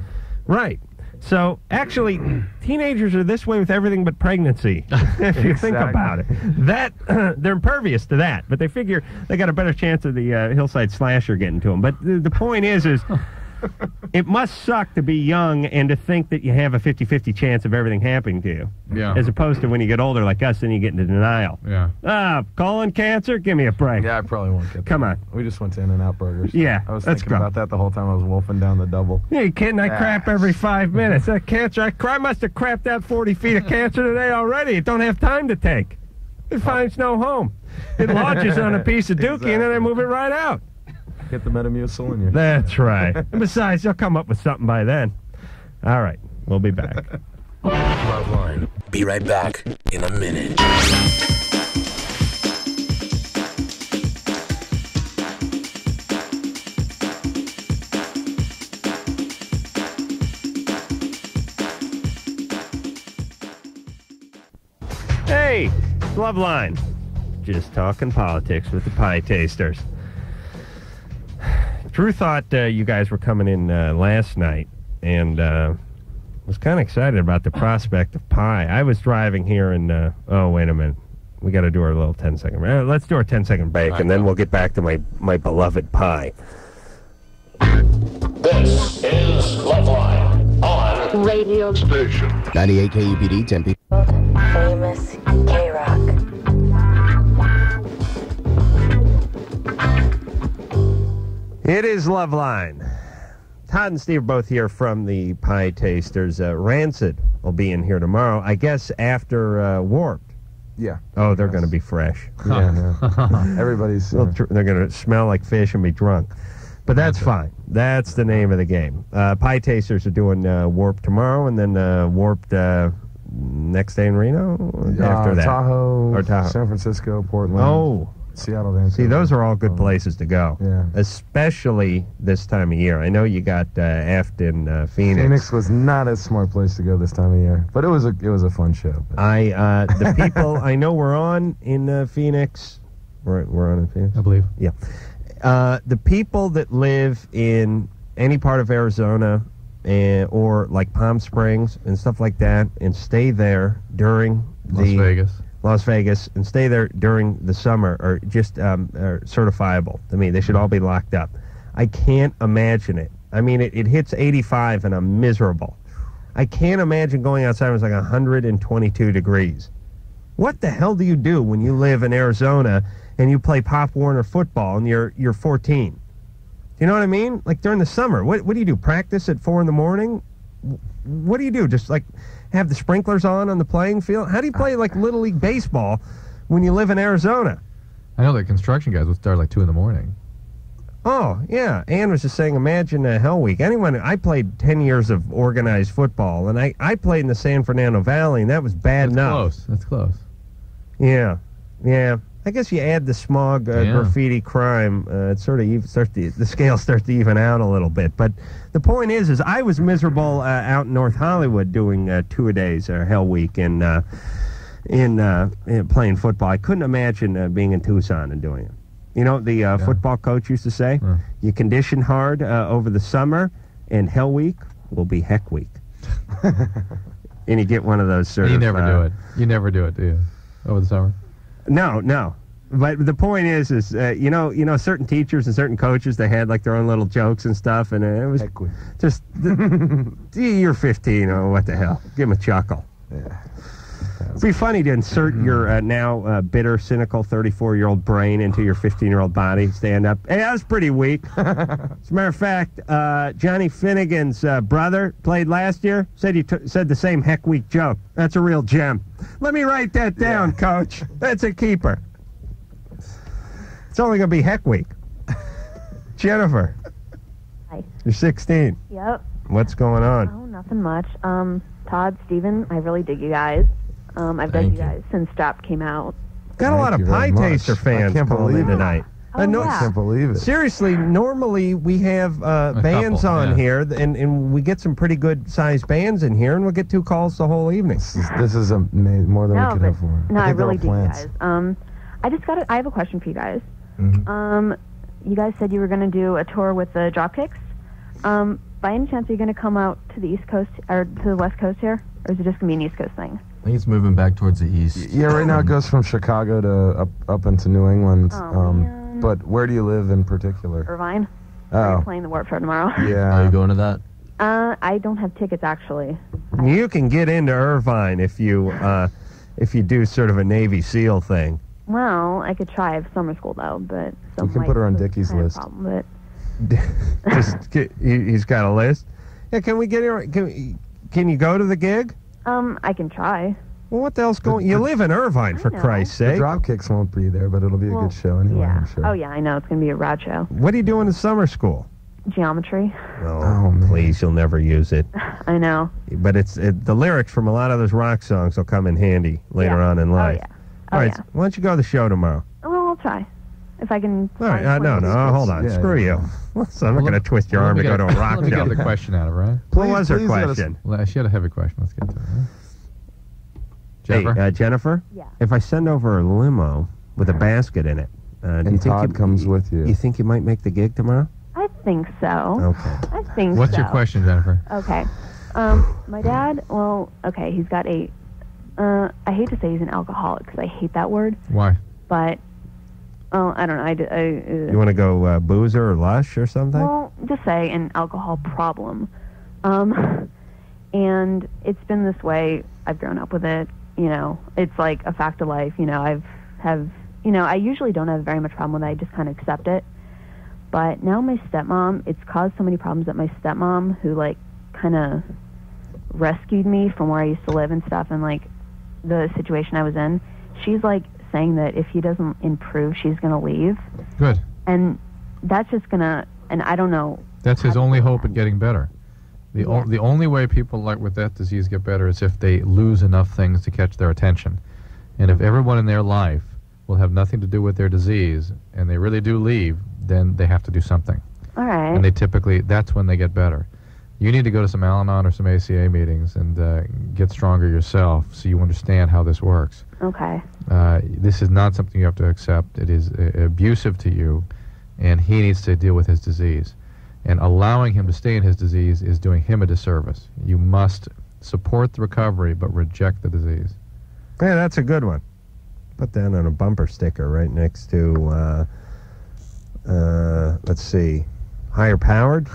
Right. So, actually, teenagers are this way with everything but pregnancy, if you think about it. They're impervious to that, but they figure they got a better chance of the Hillside Slasher getting to them. But the point is it must suck to be young and to think that you have a 50-50 chance of everything happening to you. Yeah. As opposed to when you get older like us, then you get into denial. Yeah. Colon cancer? Give me a break. Yeah, I probably won't get that. Come on. We just went to In-N-Out Burgers. Yeah, I was let's thinking go. about that the whole time I was wolfing down the double. Yeah, you kidding? I crap every 5 minutes. That cancer, I must have crapped out 40 feet of cancer today already. It don't have time to take. It finds no home. It lodges on a piece of dookie, and then I move it right out. Get the Metamucil in you. That's right. And besides, they'll come up with something by then. All right, we'll be back. LoveLine. Be right back in a minute. Hey, LoveLine. Just talking politics with the Pietasters. Drew thought you guys were coming in last night, and was kind of excited about the prospect of pie. I was driving here, and oh, wait a minute. We got to do our little 10-second break. Let's do our 10-second break, and then we'll get back to my beloved pie. This is LoveLine on radio station 98 KUPD Tempe. Famous K-Rock. It is LoveLine. Todd and Steve are both here from the Pietasters. Rancid will be in here tomorrow, I guess, after Warped. Yeah. Oh, they're going to be fresh. Yeah. Everybody's... They're going to smell like fish and be drunk. But that's fine. That's the name of the game. Pietasters are doing Warped tomorrow, and then Warped next day in Reno? After that? Tahoe, San Francisco, Portland. Oh. Seattle, Vancouver. See, those are all good places to go. Yeah. Especially this time of year. I know you got aft in Phoenix. Phoenix was not a smart place to go this time of year, but it was a fun show. The people I know we're on in Phoenix. We're on in Phoenix, I believe. Yeah. The people that live in any part of Arizona or like Palm Springs and stuff like that, and stay there during Las Vegas, and stay there during the summer, are just are certifiable to me. They should all be locked up. I can't imagine it. I mean, it hits 85 and I'm miserable. I can't imagine going outside when it's like 122 degrees. What the hell do you do when you live in Arizona and you play Pop Warner football and you're 14? You know what I mean? Like during the summer, what do you do? Practice at 4 in the morning? What do you do? Just like have the sprinklers on the playing field? How do you play like Little League baseball when you live in Arizona? I know that construction guys would start at like 2 in the morning. Oh, yeah. Ann was just saying, imagine Hell Week. I played 10 years of organized football, and I played in the San Fernando Valley, and that was bad enough. That's close. Yeah. I guess you add the smog, graffiti, crime, it sort of the scales start to even out a little bit. But the point is I was miserable out in North Hollywood doing 2-a-days or Hell Week and in playing football. I couldn't imagine being in Tucson and doing it. You know, the football coach used to say, you condition hard over the summer, and Hell Week will be Heck Week. And you get one of those sort of... You never do it. You never do it, do you? Over the summer? No. But the point is you know, certain teachers and certain coaches, they had like their own little jokes and stuff, and it was just, you're 15, oh, what the hell? Give them a chuckle. Yeah. It'd be funny to insert your now bitter, cynical 34-year-old brain into your 15-year-old body. Stand up. Hey, that was pretty weak. As a matter of fact, Johnny Finnegan's brother played last year. Said you said the same Heck Week joke. That's a real gem. Let me write that down, Coach. That's a keeper. It's only going to be Heck Week. Jennifer. Hi. You're 16. Yep. What's going on? Oh, nothing much. Todd, Steven, I really dig you guys. I've dug you guys since Drop came out. Got a lot of Pietaster fans calling in tonight. Oh, yeah. I can't believe it. Seriously, normally we have bands on here, and we get some pretty good-sized bands in here, and we'll get 2 calls the whole evening. This is more than we could have for. No, I really do, guys. I have a question for you guys. You guys said you were going to do a tour with the Dropkicks. By any chance, are you going to come out to the East Coast, or to the West Coast here? Or is it just going to be an East Coast thing? I think it's moving back towards the east. Yeah, right now it goes from Chicago to up into New England. But where do you live in particular? Irvine. Oh. We're playing the Warped Tour tomorrow. Yeah. Are you going to that? I don't have tickets, actually. You can get into Irvine if you do sort of a Navy SEAL thing. Well, I could try. I have summer school, though, but... You can put her on Dickie's list. Problem, He's got a list? Yeah, can we get her... Can you go to the gig? I can try. Well, what the hell's going? You live in Irvine, for Christ's The sake. Dropkicks won't be there, but it'll be a Well, good show anyway, yeah. I'm sure. Oh, yeah, I know. It's going to be a rad show. What do you do in the summer school? Geometry. Oh, please, you'll never use it. I know. But the lyrics from a lot of those rock songs will come in handy later on in life. yeah. All right, why don't you go to the show tomorrow? Well, I'll try. If I can. All right, no, hold on. Screw you. So I'm not going to twist your arm to go to a rock Let me show. get the question out of her, right? What was her question? She had a heavy question. Let's get to it. Right? Jennifer? Hey, Jennifer? Yeah. If I send over a limo with a basket in it, do you think Todd comes with you. You think you might make the gig tomorrow? I think so. Okay. I think What's so. your question, Jennifer? Okay. My dad, well, okay, he's got I hate to say he's an alcoholic because I hate that word, Why? but, I don't know. You want to go boozer or lush or something? Well, just say an alcohol problem. And it's been this way. I've grown up with it. You know, it's like a fact of life. You know, I usually don't have very much problem with it. I just kind of accept it. But now my stepmom, it's caused so many problems that my stepmom, who, like, kind of rescued me from where I used to live and stuff, and, like, the situation I was in, she's, like, saying that if he doesn't improve, she's going to leave. Good. And that's just going to, and I don't know. That's his only hope at getting better. The only way people like with that disease get better is if they lose enough things to catch their attention. And if everyone in their life will have nothing to do with their disease, and they really do leave, then they have to do something. All right. And they typically, that's when they get better. You need to go to some Al-Anon or some ACA meetings and get stronger yourself so you understand how this works. Okay. This is not something you have to accept. It is abusive to you, and he needs to deal with his disease. And allowing him to stay in his disease is doing him a disservice. You must support the recovery, but reject the disease. Yeah, that's a good one. Put that on a bumper sticker right next to, let's see, higher powered.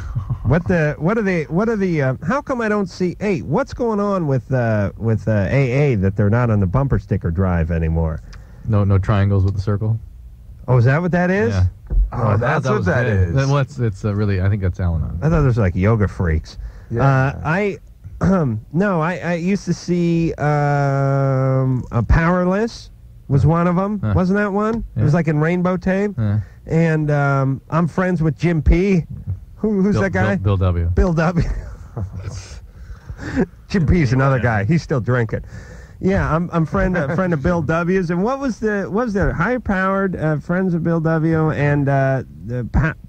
What are the? How come I don't see? Hey, what's going on with AA that they're not on the bumper sticker drive anymore? No triangles with the circle. Oh, is that what that is? Yeah. Oh, that's what that is. Well, it's really, I think that's Al-Anon. I thought it was like yoga freaks. Yeah. I used to see a Powerless was one of them. Wasn't that one? It was like in Rainbow Tape. And I'm friends with Jim P. Who's that guy? Bill W. Bill W. Jim P's another guy. He's still drinking. Yeah, I'm friend of Bill W's. And what was the high powered friends of Bill W. and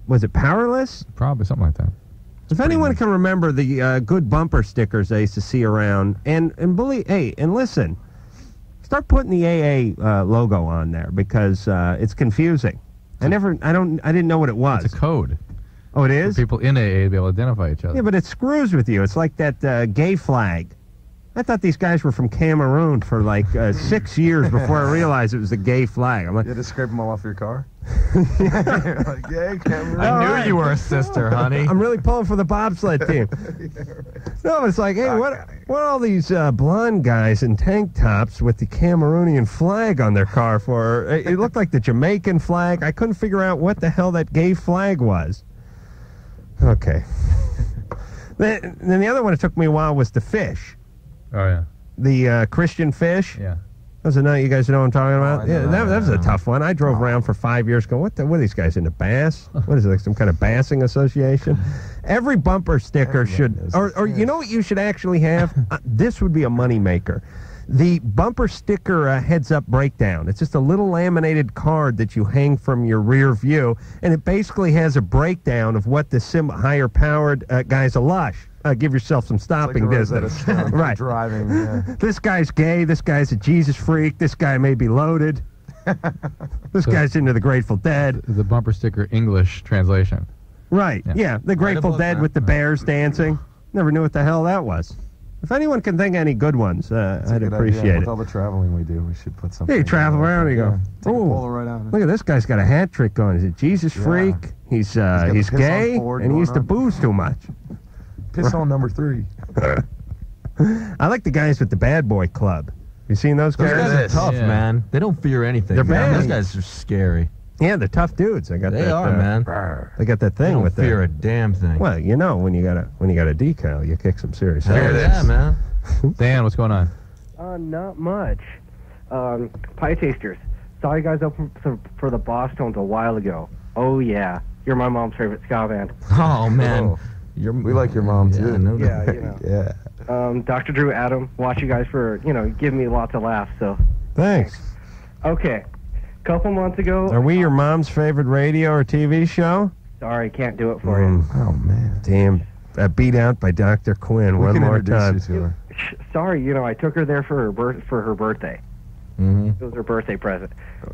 was it Powerless? Probably something like that. If anyone can remember the good bumper stickers I used to see around, and believe, hey, and listen, start putting the AA logo on there because it's confusing. I didn't know what it was. It's a code. Oh, it is? For people in AA to be able to identify each other. Yeah, but it screws with you. It's like that gay flag. I thought these guys were from Cameroon for like 6 years before I realized it was a gay flag. I'm like, You had to scrape them all off your car? Like, yeah, Cameroon. I knew you were a sister, honey. I'm really pulling for the bobsled team. No, it's like, hey, what are all these blonde guys in tank tops with the Cameroonian flag on their car for? It looked like the Jamaican flag. I couldn't figure out what the hell that gay flag was. Okay. Then the other one that took me a while was the fish. Oh, yeah. The Christian fish. Yeah. That was a night. You guys know what I'm talking about? I know that was a tough one. I drove around for 5 years going, what are these guys into bass? What is it, like some kind of bassing association? Every bumper sticker should, or you know what you should actually have? This would be a moneymaker. The bumper sticker heads-up breakdown. It's just a little laminated card that you hang from your rear view, and it basically has a breakdown of what the higher-powered guy's a lush. Give yourself some stopping distance. Right. Driving, yeah. This guy's gay. This guy's a Jesus freak. This guy may be loaded. This guy's into the Grateful Dead. The bumper sticker English translation. Right. Yeah. The Grateful Dead with the bears dancing. Never knew what the hell that was. If anyone can think of any good ones, I'd appreciate it. With all the traveling we do, we should put something. Yeah, you travel around, you go, take a Polaroid out. Look at this guy's got a hat trick on. He's a Jesus freak. He's gay, and he used to booze too much. Piss on number 3. I like the guys with the Bad Boy Club. You seen those guys? Those guys are tough, man. They don't fear anything. They're bad. Those guys are scary. Yeah, they're tough dudes. They are, man. They got that thing They don't with fear a damn thing. Well, you know, when you got a decal, you kick some serious There ass. it is, man. Dan, what's going on? Not much. Pietasters. Saw you guys open for the Bosstones a while ago. Oh, yeah. You're my mom's favorite ska band. Oh, man. We like your mom, too. Yeah, you know. Yeah. Dr. Drew, Adam, watch you guys for, give me lots of laughs, so. Thanks. Okay. Couple months ago. Are we your mom's favorite radio or TV show? Sorry, can't do it for you. Oh, man. Damn. Beat out by Dr. Quinn We one can more introduce time. you to her. Sorry, I took her there for her birthday. Mm-hmm. It was her birthday present.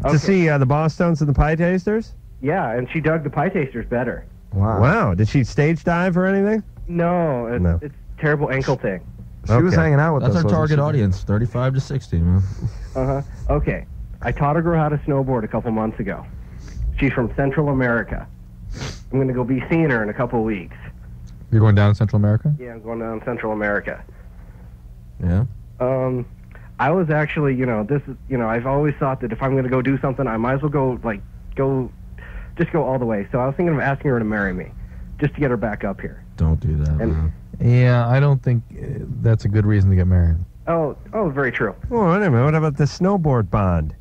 To see the Bosstones and the Pietasters? Yeah, and she dug the Pietasters better. Wow. Did she stage dive or anything? No, it's terrible ankle thing. She was hanging out with us. That's our target wasn't she? audience, 35 to 60, man. Uh-huh. Okay. I taught a girl how to snowboard a couple months ago. She's from Central America. I'm going to go be seeing her in a couple weeks. You're going down to Central America? Yeah, I'm going down to Central America. Yeah? I was actually, this is, I've always thought that if I'm going to go do something, I might as well just go all the way. So I was thinking of asking her to marry me, just to get her back up here. Don't do that, man. Yeah, I don't think that's a good reason to get married. Oh, very true. Oh, wait a minute. What about the snowboard bond?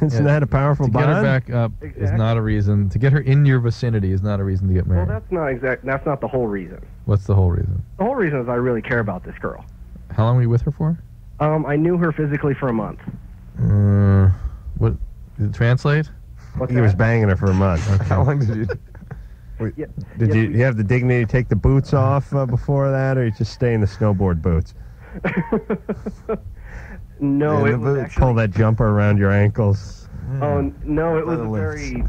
Isn't that a powerful to bond? get her back up is not a reason. To get her in your vicinity is not a reason to get Well, married. that's not the whole reason. What's the whole reason? The whole reason is I really care about this girl. How long were you with her for? I knew her physically for a month. What? Did it translate? He was banging her for a month. How long did you... Did you have the dignity to take the boots off before that, or you just stay in the snowboard boots? No, it was actually... Pull that jumper around your ankles. Oh, no, it was a very...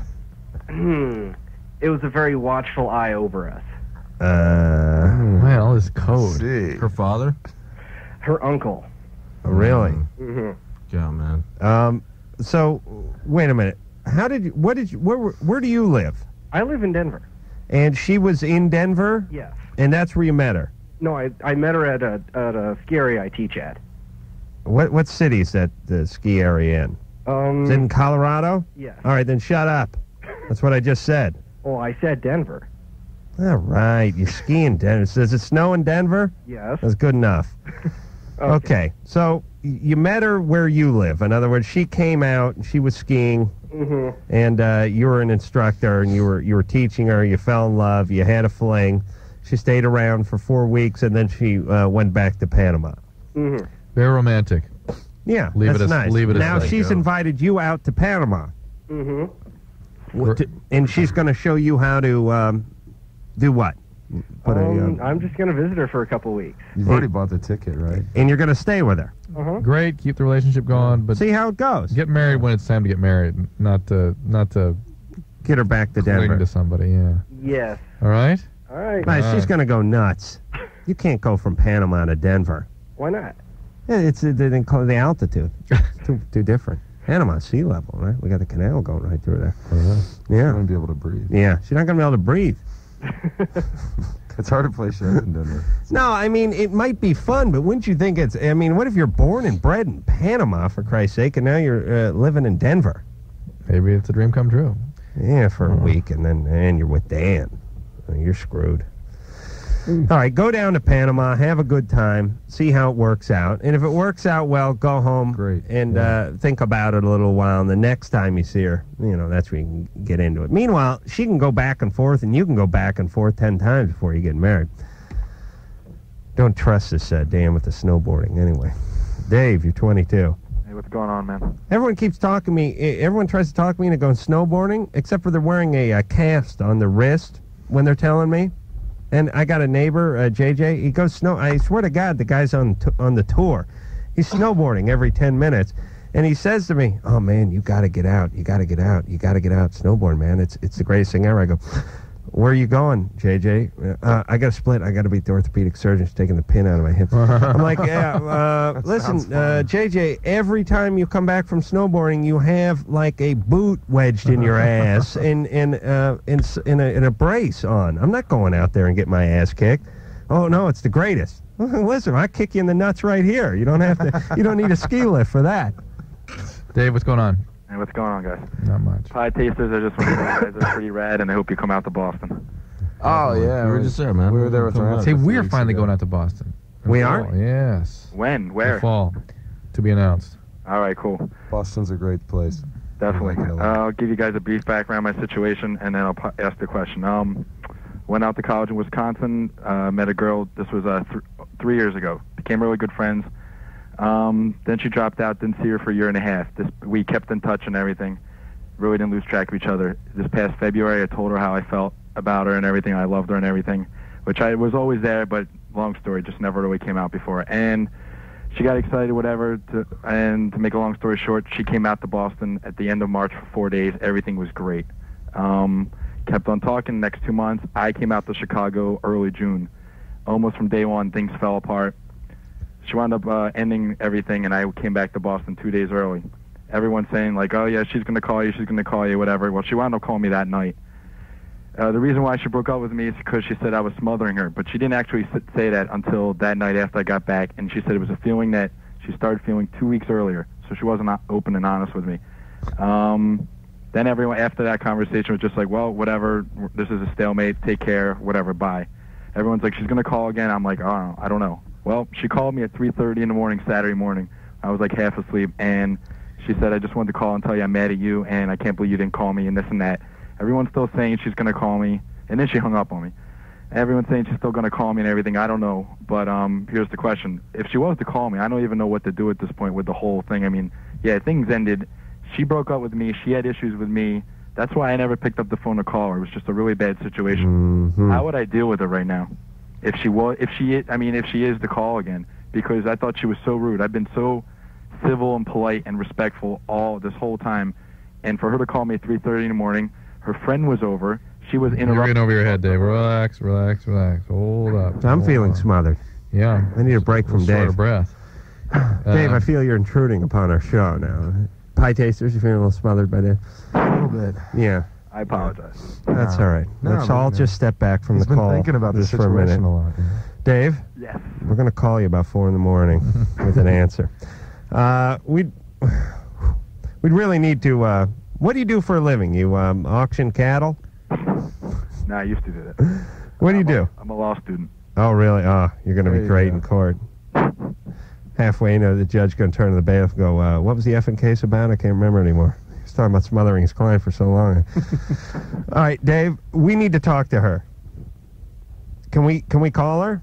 it was a very watchful eye over us. Well, this code. Her father? Her uncle. Oh, really? Mm-hmm. Yeah, man. So, wait a minute. Where do you live? I live in Denver. And she was in Denver? Yes. And that's where you met her? No, I met her at a ski area I teach at. What city is that the ski area in? Is it in Colorado? Yes. All right, then shut up. That's what I just said. Oh, I said Denver. All right, you ski in Denver. Does it snow in Denver? Yes. That's good enough. Okay, so you met her where you live. In other words, she came out and she was skiing, and you were an instructor, and you were teaching her. You fell in love. You had a fling. She stayed around for 4 weeks, and then she went back to Panama. Mm-hmm. Very romantic. Yeah, Leave that's it as, nice. Leave it now as she's invited you out to Panama. Mm-hmm. And she's going to show you how to do what? I'm just going to visit her for a couple weeks. You've already bought the ticket, right? And you're going to stay with her. Great, keep the relationship going, but see how it goes. Get married when it's time to get married, not to get her back to cling Denver to somebody. Yeah. Yes. All right. All right. Right, she's going to go nuts. You can't go from Panama to Denver. Why not? Yeah, it's the altitude. It's too different. Panama sea level, right? We got the canal going right through there. Yeah. She's going to be able to breathe. Yeah, she's not going to be able to breathe. It's hard to play shows in Denver. No, I mean, it might be fun, but wouldn't you think what if you're born and bred in Panama, for Christ's sake, and now you're living in Denver? Maybe it's a dream come true. Yeah, for a week, and you're with Dan. You're screwed. All right, go down to Panama, have a good time, see how it works out. And if it works out well, go home and think about it a little while. And the next time you see her, that's where you can get into it. Meanwhile, she can go back and forth, and you can go back and forth 10 times before you get married. Don't trust this Dan with the snowboarding anyway. Dave, you're 22. Hey, what's going on, man? Everyone keeps talking me. Everyone tries to talk me into going snowboarding, except for they're wearing a cast on the wrist when they're telling me. And I got a neighbor, JJ. He goes snow. I swear to God, the guy's on the tour. He's snowboarding every 10 minutes, and he says to me, "Oh man, you got to get out. You got to get out. You got to get out snowboarding, man. It's the greatest thing ever." I go, "Where are you going, JJ?" I got to split. I got to beat the orthopedic surgeon. He's taking the pin out of my hip. I'm like, "Yeah, listen, JJ. Every time you come back from snowboarding, you have like a boot wedged in your ass and in a brace on. I'm not going out there and get my ass kicked. Oh no, it's the greatest. Listen, I kick you in the nuts right here. You don't have to. You don't need a ski lift for that." Dave, what's going on? Hey, what's going on, guys? Not much. Pietasters, I just want to say you guys are pretty rad, and I hope you come out to Boston. Oh, yeah. We were just there, man. We were there with our Hey, we're finally going out to Boston. We are? Yes. When? Where? The fall. To be announced. All right, cool. Boston's a great place. Definitely. I'll give you guys a brief background on my situation, and then I'll ask the question. Went out to college in Wisconsin, met a girl. This was 3 years ago. Became really good friends. Then she dropped out, didn't see her for a year and a half. We kept in touch and everything. Really didn't lose track of each other. This past February, I told her how I felt about her and everything. I loved her and everything, which I was always there, but long story, just never really came out before. And she got excited, whatever, and to make a long story short, she came out to Boston at the end of March for 4 days. Everything was great. Kept on talking. Next 2 months, I came out to Chicago early June. Almost from day one, things fell apart. She wound up ending everything, and I came back to Boston 2 days early. Everyone's saying, like, oh, yeah, she's going to call you, whatever. Well, she wound up calling me that night. The reason why she broke up with me is because she said I was smothering her, but she didn't actually say that until that night after I got back, and she said it was a feeling that she started feeling 2 weeks earlier, so she wasn't open and honest with me. Then everyone after that conversation was just like, well, whatever, this is a stalemate, take care, whatever, bye. Everyone's like, she's going to call again. I'm like, oh, I don't know. Well, she called me at 3:30 in the morning, Saturday morning. I was like half asleep, and she said, I just wanted to call and tell you I'm mad at you, and I can't believe you didn't call me, and this and that. Everyone's still saying she's going to call me, and then she hung up on me. Everyone's saying she's still going to call me and everything. I don't know, but here's the question. If she was to call me, I don't even know what to do at this point with the whole thing. I mean, yeah, things ended. She broke up with me. She had issues with me. That's why I never picked up the phone to call her. It was just a really bad situation. Mm-hmm. How would I deal with her right now? If she is to call again, because I thought she was so rude. I've been so civil and polite and respectful all this whole time, and for her to call me at 3:30 in the morning, her friend was over. She was interrupting. You're in over your head, Dave. Relax, relax, relax. Hold up. I'm feeling smothered. Yeah. I need a break from Dave. Short of breath. Dave, I feel you're intruding upon our show now. Pietasters, you feeling a little smothered by Dave? A little bit. Yeah. I apologize. That's all right. Let's all just step back from the call. He's been thinking about this for a minute. situation a lot. Dave? Yes. We're going to call you about 4 in the morning with an answer. We'd really need to... what do you do for a living? You auction cattle? No, I used to do that. What do you do? I'm a law student. Oh, really? Oh, you're going to be great in court. Halfway, the judge going to turn to the bailiff and go, what was the effing case about? I can't remember anymore. He's talking about smothering his client for so long. All right, Dave, we need to talk to her. Can we call her?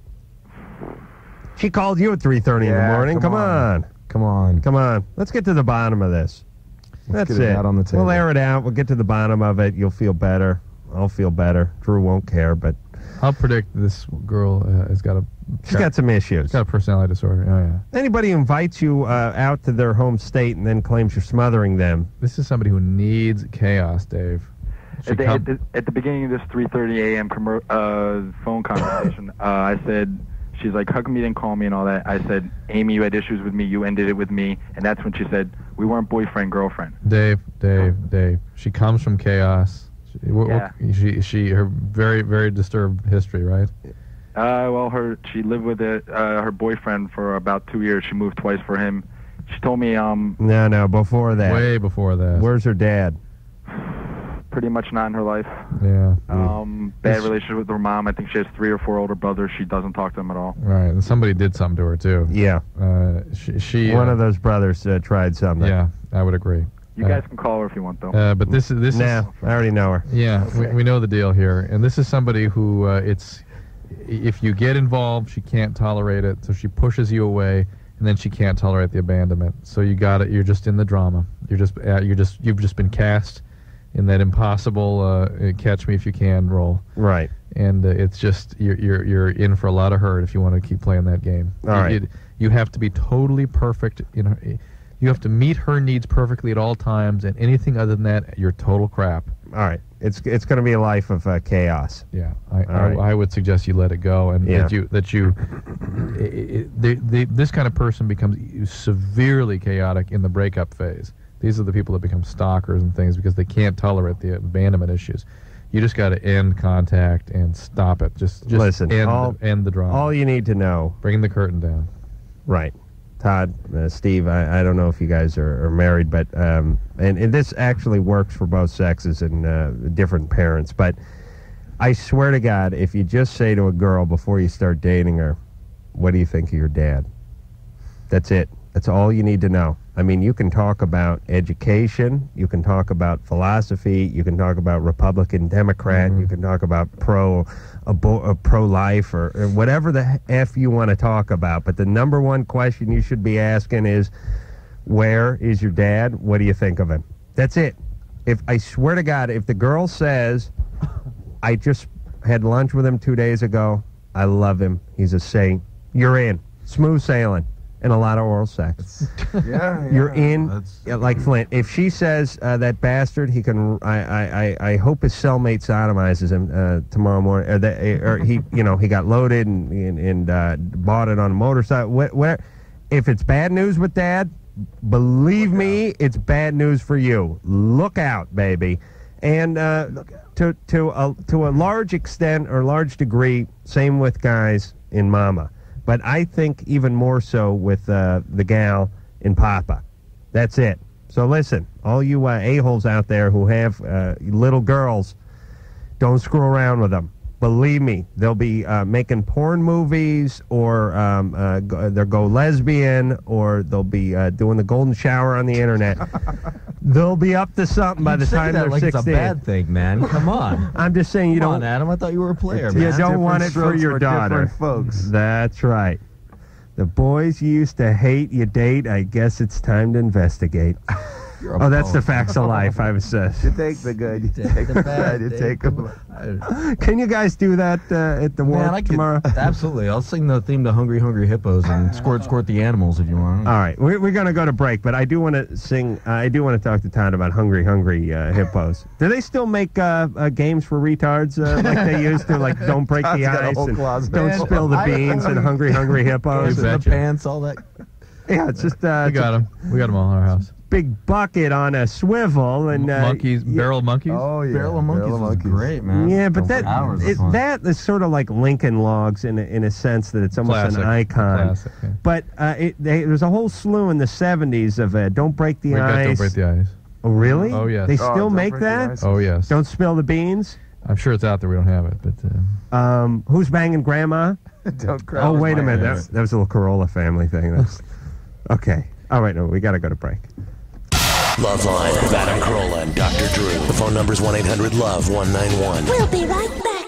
She called you at 3:30 in the morning. Come on. Come on. Let's get to the bottom of this. Let's That's get it it. out on the table. We'll air it out. We'll get to the bottom of it. You'll feel better. I'll feel better. Drew won't care, but... I'll predict this girl has got a... She's got some issues. She's got a personality disorder. Oh, yeah. Anybody who invites you out to their home state and then claims you're smothering them... This is somebody who needs chaos, Dave. At the beginning of this 3:30 a.m. Phone conversation, I said... She's like, how come you didn't call me and all that? I said, Amy, you had issues with me. You ended it with me. And that's when she said, we weren't boyfriend, girlfriend. Dave. She comes from chaos. Her very, very disturbed history, right? Well, she lived with her boyfriend for about 2 years. She moved twice for him. She told me, No, before that. Way before that. Where's her dad? Pretty much not in her life. Yeah. Bad relationship with her mom. I think she has 3 or 4 older brothers. She doesn't talk to them at all. Right. And somebody did something to her, too. Yeah. She One of those brothers tried something. Yeah, I would agree. You guys can call her if you want, though. But this is... I already know her. Yeah, we know the deal here. And this is somebody who, if you get involved, she can't tolerate it, so she pushes you away, and then she can't tolerate the abandonment. So you got it. You're just in the drama. You've just been cast in that impossible catch me if you can role. Right. And it's just you're in for a lot of hurt if you want to keep playing that game. All right. You have to be totally perfect. You have to meet her needs perfectly at all times, and anything other than that, you're total crap. All right. It's going to be a life of chaos. Yeah. I would suggest you let it go, and this kind of person becomes severely chaotic in the breakup phase. These are the people that become stalkers and things because they can't tolerate the abandonment issues. You just got to end contact and stop it. Just listen. End the drama. All you need to know. Bring the curtain down. Right. Todd, Steve, I don't know if you guys are married, but and this actually works for both sexes and different parents. But I swear to God, if you just say to a girl before you start dating her, what do you think of your dad? That's it. That's all you need to know. I mean, you can talk about education, you can talk about philosophy, you can talk about Republican, Democrat, you can talk about pro-life or whatever the F you want to talk about. But the number one question you should be asking is, where is your dad? What do you think of him? That's it. If I swear to God, if the girl says, I just had lunch with him 2 days ago, I love him, he's a saint, you're in. Smooth sailing. And a lot of oral sex. Yeah, You're in, like Flint. If she says that bastard, he can. I hope his cellmate sodomizes him tomorrow morning, or he, he got loaded and bought it on a motorcycle. Whatever. If it's bad news with Dad, believe me, it's bad news for you. Look out, baby. And to a large extent or large degree, same with guys in Mama. But I think even more so with the gal in Papa. That's it. So listen, all you a-holes out there who have little girls, don't screw around with them. Believe me, they'll be making porn movies, or they'll go lesbian, or they'll be doing the golden shower on the internet. They'll be up to something by the time they're 16. It's a bad thing, man. Come on. I'm just saying you don't. Come on, Adam. I thought you were a player, man. You don't want it for your daughter. Different folks. That's right. The boys you used to hate, you date. I guess it's time to investigate. Oh, that's the facts of life. I was. You take the good, you take the bad, you take the. Can you guys do that at the war tomorrow? Absolutely. I'll sing the theme to Hungry Hungry Hippos and squirt the animals if you want. All right, we're going to go to break, but I do want to sing. I do want to talk to Todd about Hungry Hungry Hippos. Do they still make games for retards like they used to, like Don't Break the Ice and Don't Spill the Beans and Hungry Hungry Hippos? The pants, all that. Yeah, it's just. We got them. We got them all in our house. Big bucket on a swivel and monkeys, barrel of monkeys. Oh yeah, barrel of monkeys is great, man. Yeah, but that is sort of like Lincoln Logs in a sense that it's almost an icon. Classic, yeah. But there's a whole slew in the '70s of Don't Break the Ice. Don't Break the Ice. Oh really? Oh yes. They still make that? Oh yes. Don't Spill the Beans. I'm sure it's out there. We don't have it, but. Who's Banging Grandma? Don't cry. Oh wait a minute, that was a little Corolla family thing. That's, okay. All right, no, we got to go to break. LoveLine with Adam Carolla and Dr. Drew. The phone number's 1-800-LOVE-191. We'll be right back.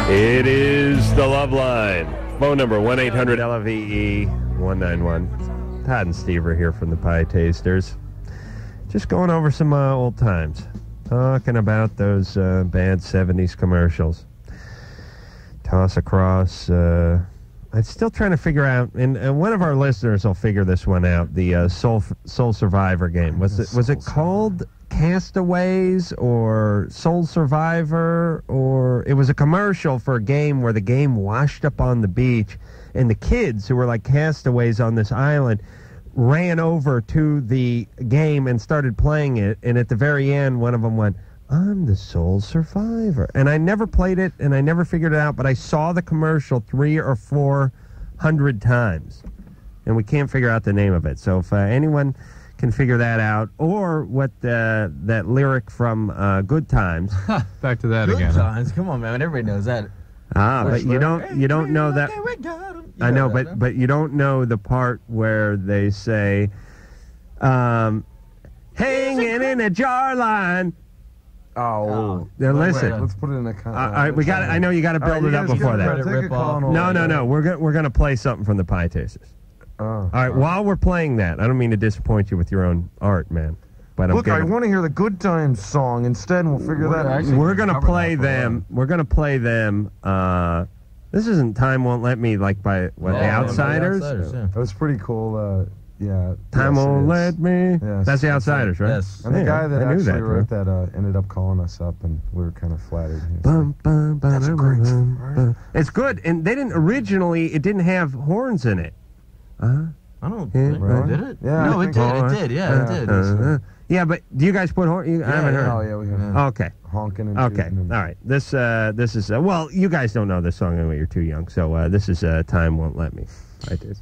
It is the LoveLine. Phone number 1-800-LOVE-191. Todd and Steve are here from the Pietasters. Just going over some old times. Talking about those bad 70s commercials. Toss across. I'm still trying to figure out, and one of our listeners will figure this one out, the Soul Survivor game. Was it called Castaways or Soul Survivor? Or it was a commercial for a game where the game washed up on the beach, and the kids who were like castaways on this island ran over to the game and started playing it, and at the very end one of them went, I'm the Soul Survivor. And I never played it and I never figured it out, but I saw the commercial 300 or 400 times and we can't figure out the name of it. So if anyone can figure that out, or what that lyric from Good Times. Back to that again. Good Times, come on, man, everybody knows that. But you don't know that. I know, but you don't know the part where they say, hanging in a jar line. Oh, listen. Let's put it in a. All right, we got. I know you got to build it up before that. No. We're gonna play something from the Pietasters. All right. While we're playing that, I don't mean to disappoint you with your own art, man. But look, I want to hear the Good Times song instead, and we'll figure that out. We're gonna play them. We're gonna play them. This isn't Time Won't Let Me, like by the Outsiders. That was pretty cool. Yeah. Time Won't Let Me. Yes. That's the Outsiders, right? Yes. And the guy that actually wrote that ended up calling us up, and we were kind of flattered. That's great. It's good, and they didn't originally. It didn't have horns in it. I don't think did it? Yeah. No, it did. It did. Yeah, it did. Yeah, but do you guys put horns? I haven't heard. Oh, yeah, we have. Okay. honking and Okay, shooting and- all right. This is well, you guys don't know this song anyway. You're too young. So this is "Time Won't Let Me." Right there.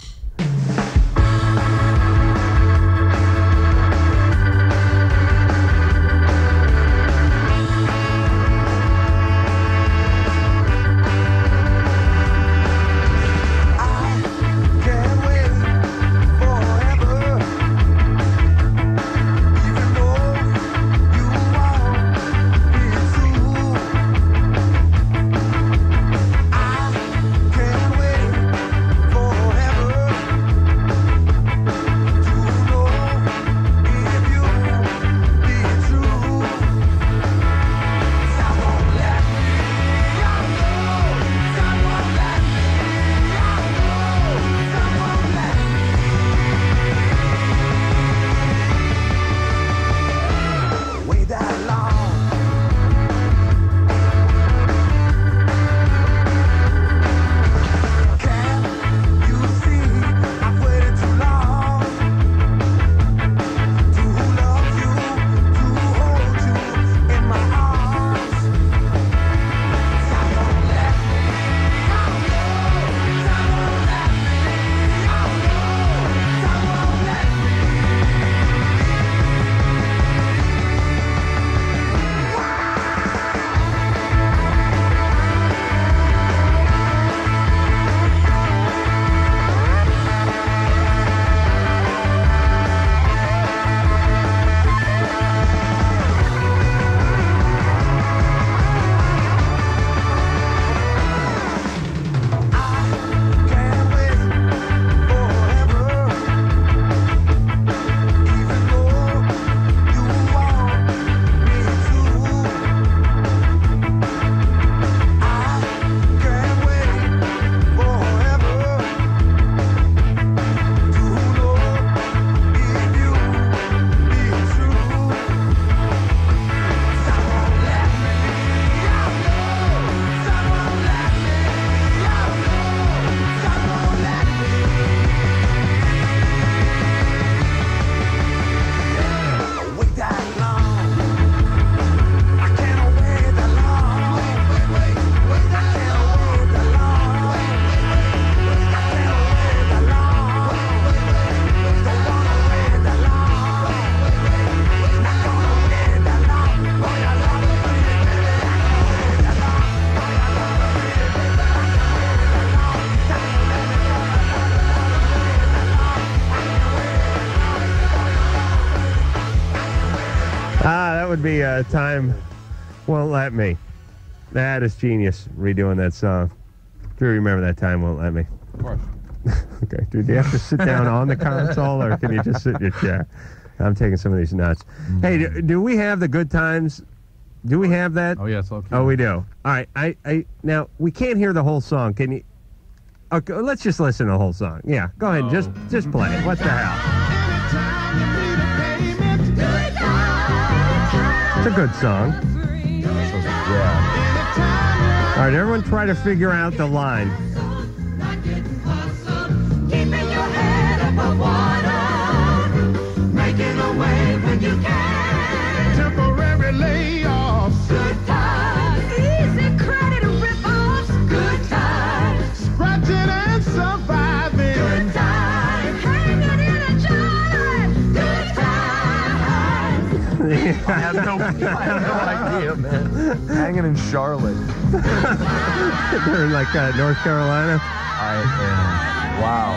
Would be "Time Won't Let Me." That is genius, redoing that song. Do you remember that "Time Won't Let Me"? Of course. Okay, dude, do you have to sit down on the console, or can you just sit in your chair? I'm taking some of these nuts. Hey, do we have the good times? Do we have that? Oh, yes. Okay. Oh, we do. All right. I now, we can't hear the whole song. Can you? Okay, let's just listen to the whole song. Yeah, go ahead. Just play it. What the hell? It's a good song. Yeah. All right, everyone try to figure out the line. Keeping your head above water, making a way when you can. Temporary layoffs. Good times. Easy credit rip-offs. Good times. Scratching and surviving. Good times. Hanging in a jar. Good times. I have no idea, man. Hanging in Charlotte. They're in like North Carolina. Wow.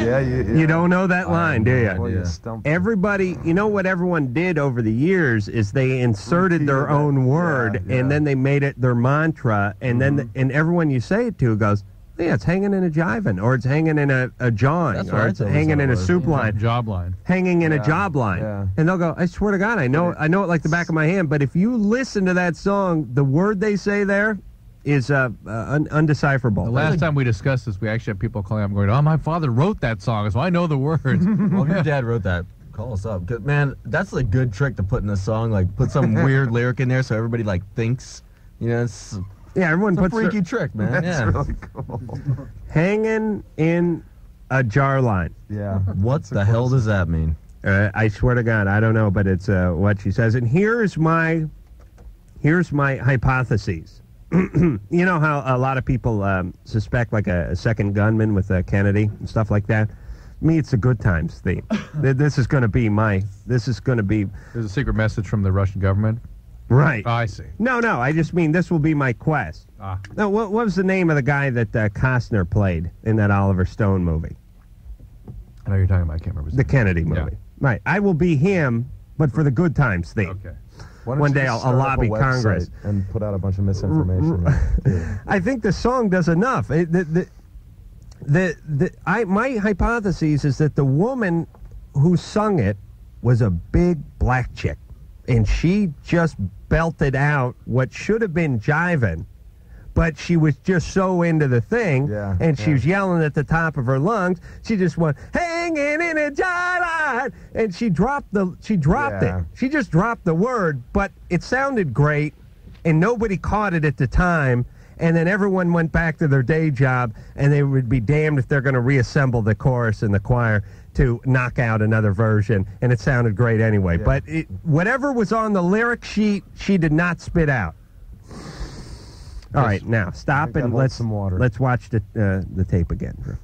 Yeah, You don't know that line, do you? Yeah. Everybody, you know what everyone did over the years is they inserted their own word, and then they made it their mantra, and then and everyone you say it to goes, yeah, it's hanging in a jiving, or it's hanging in a jawing, or it's hanging in a soup line. Job line. Hanging in a job line. Yeah. And they'll go, I swear to God, I know it like the back of my hand, but if you listen to that song, the word they say there is undecipherable. The last time we discussed this, we actually had people calling up going, oh, my father wrote that song, so I know the words. Well, if your dad wrote that, call us up. 'Cause, man, that's a good trick to put in a song. Like, put some weird lyric in there so everybody, like, thinks. You know, it's... Yeah, everyone puts a freaky trick, man. That's yeah. really cool. Hanging in a jar line. Yeah. What the hell does that mean? I swear to God, I don't know, but it's what she says. And here's my Here's my hypotheses. You know how a lot of people suspect like a second gunman with Kennedy and stuff like that? Me, it's the Good Times theme. This is going to be There's a secret message from the Russian government? Right. Oh, I see. No, I just mean this will be my quest. No, what was the name of the guy that Costner played in that Oliver Stone movie? I know you're talking about, I can't remember. The Kennedy movie. Yeah. Right. I will be him, but for the Good Times theme. Okay. One day I'll lobby Congress and put out a bunch of misinformation. I think the song does enough. My hypothesis is that the woman who sung it was a big black chick, and she just belted out what should have been jiving, but she was just so into the thing, and she was yelling at the top of her lungs. She just went, hanging in a jive, and she dropped it. She just dropped the word, but it sounded great, and nobody caught it at the time. And then everyone went back to their day job, and they would be damned if they're going to reassemble the chorus and the choir to knock out another version. And it sounded great anyway. Yeah. But whatever was on the lyric sheet, she did not spit out. All right, now stop and let's watch the tape again. All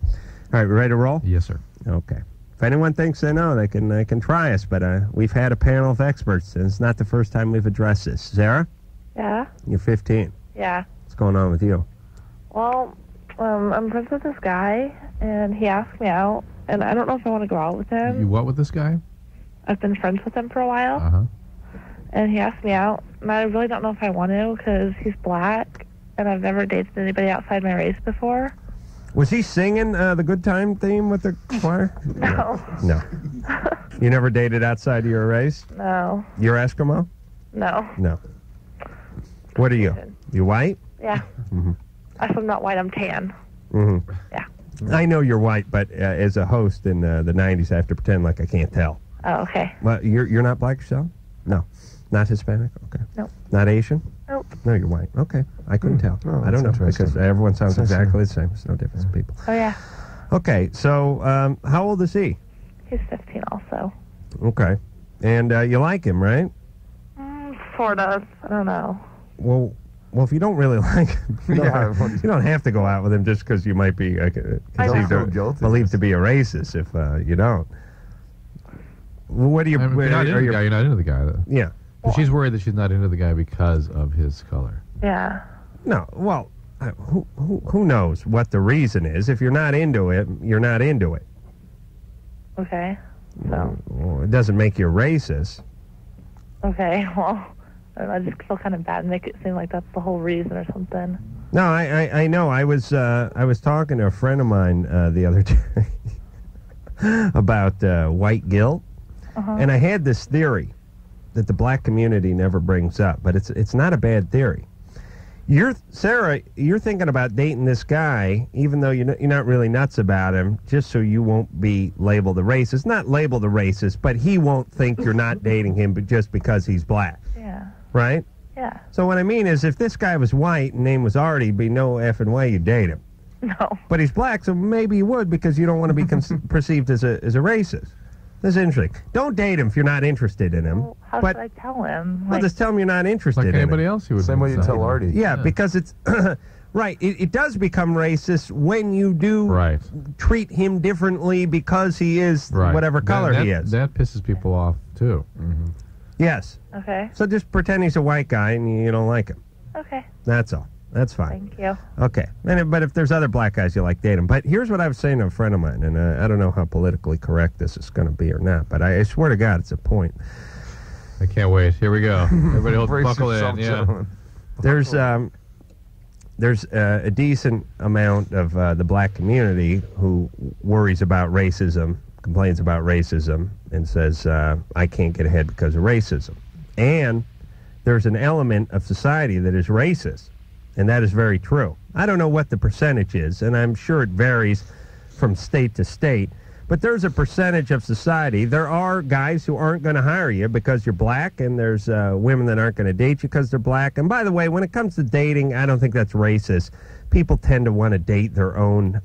right, we ready to roll? Yes, sir. Okay. If anyone thinks they know, they can try us. But we've had a panel of experts, and it's not the first time we've addressed this. Sarah? Yeah? You're 15. Yeah. What's going on with you? Well, I'm friends with this guy, and he asked me out, and I don't know if I want to go out with him. You what with this guy? I've been friends with him for a while, Uh-huh. and he asked me out, and I really don't know if I want to because he's black, and I've never dated anybody outside my race before. Was he singing the Good Time theme with the choir? No. No. You never dated outside of your race? No. You're Eskimo? No. No. What are you? You white? Yeah. Mm-hmm. I'm not white, I'm tan. Mm-hmm. Yeah. I know you're white, but as a host in the 90s, I have to pretend like I can't tell. Oh, okay. Well, you're not black yourself? No. Not Hispanic? Okay. Nope. Not Asian? Nope. No, you're white. Okay. I couldn't tell. Oh, I don't know, that's interesting. because everyone sounds That's exactly the same. There's no difference in people. Oh, yeah. Okay, so how old is he? He's 15 also. Okay. And you like him, right? Sort of. I don't know. Well, if you don't really like him, you don't have to go out with him just because you might be believed to be a racist if you don't. Well, what do you? You're not into the guy. You're not into the guy, though. Yeah. But she's worried that she's not into the guy because of his color. Yeah. No. Well, who knows what the reason is? If you're not into it, you're not into it. Okay. So. Well, it doesn't make you a racist. Okay. Well, I just feel kind of bad and make it seem like that's the whole reason or something. No, I know. I was talking to a friend of mine the other day about white guilt, and I had this theory that the black community never brings up, but it's not a bad theory. Sarah, you're thinking about dating this guy, even though you're not really nuts about him, just so you won't be labeled a racist. Not labeled a racist, but he won't think you're not dating him, but just because he's black. Yeah. Right? Yeah. So what I mean is, if this guy was white and name was Artie, there'd be no effing way you'd date him. No. But he's black, so maybe you would because you don't want to be perceived as a racist. That's interesting. Don't date him if you're not interested in him. Well, how should I tell him? Well, just tell him you're not interested in him. Like anybody else you would. Same way you tell Artie. Yeah, because it's... right, it does become racist when you do treat him differently because he is whatever color he is. That pisses people off, too. Mm-hmm. Yes. Okay. So just pretend he's a white guy and you don't like him. Okay. That's all. That's fine. Thank you. Okay. But if there's other black guys you like, date them. But here's what I was saying to a friend of mine, and I don't know how politically correct this is going to be or not, but I swear to God, it's a point. I can't wait. Here we go. Everybody hold buckle in. Yeah. There's a decent amount of the black community who worries about racism, complains about racism, and says, I can't get ahead because of racism. And there's an element of society that is racist, and that is very true. I don't know what the percentage is, and I'm sure it varies from state to state, but there's a percentage of society. There are guys who aren't going to hire you because you're black, and there's women that aren't going to date you because they're black. And by the way, when it comes to dating, I don't think that's racist. People tend to want to date their own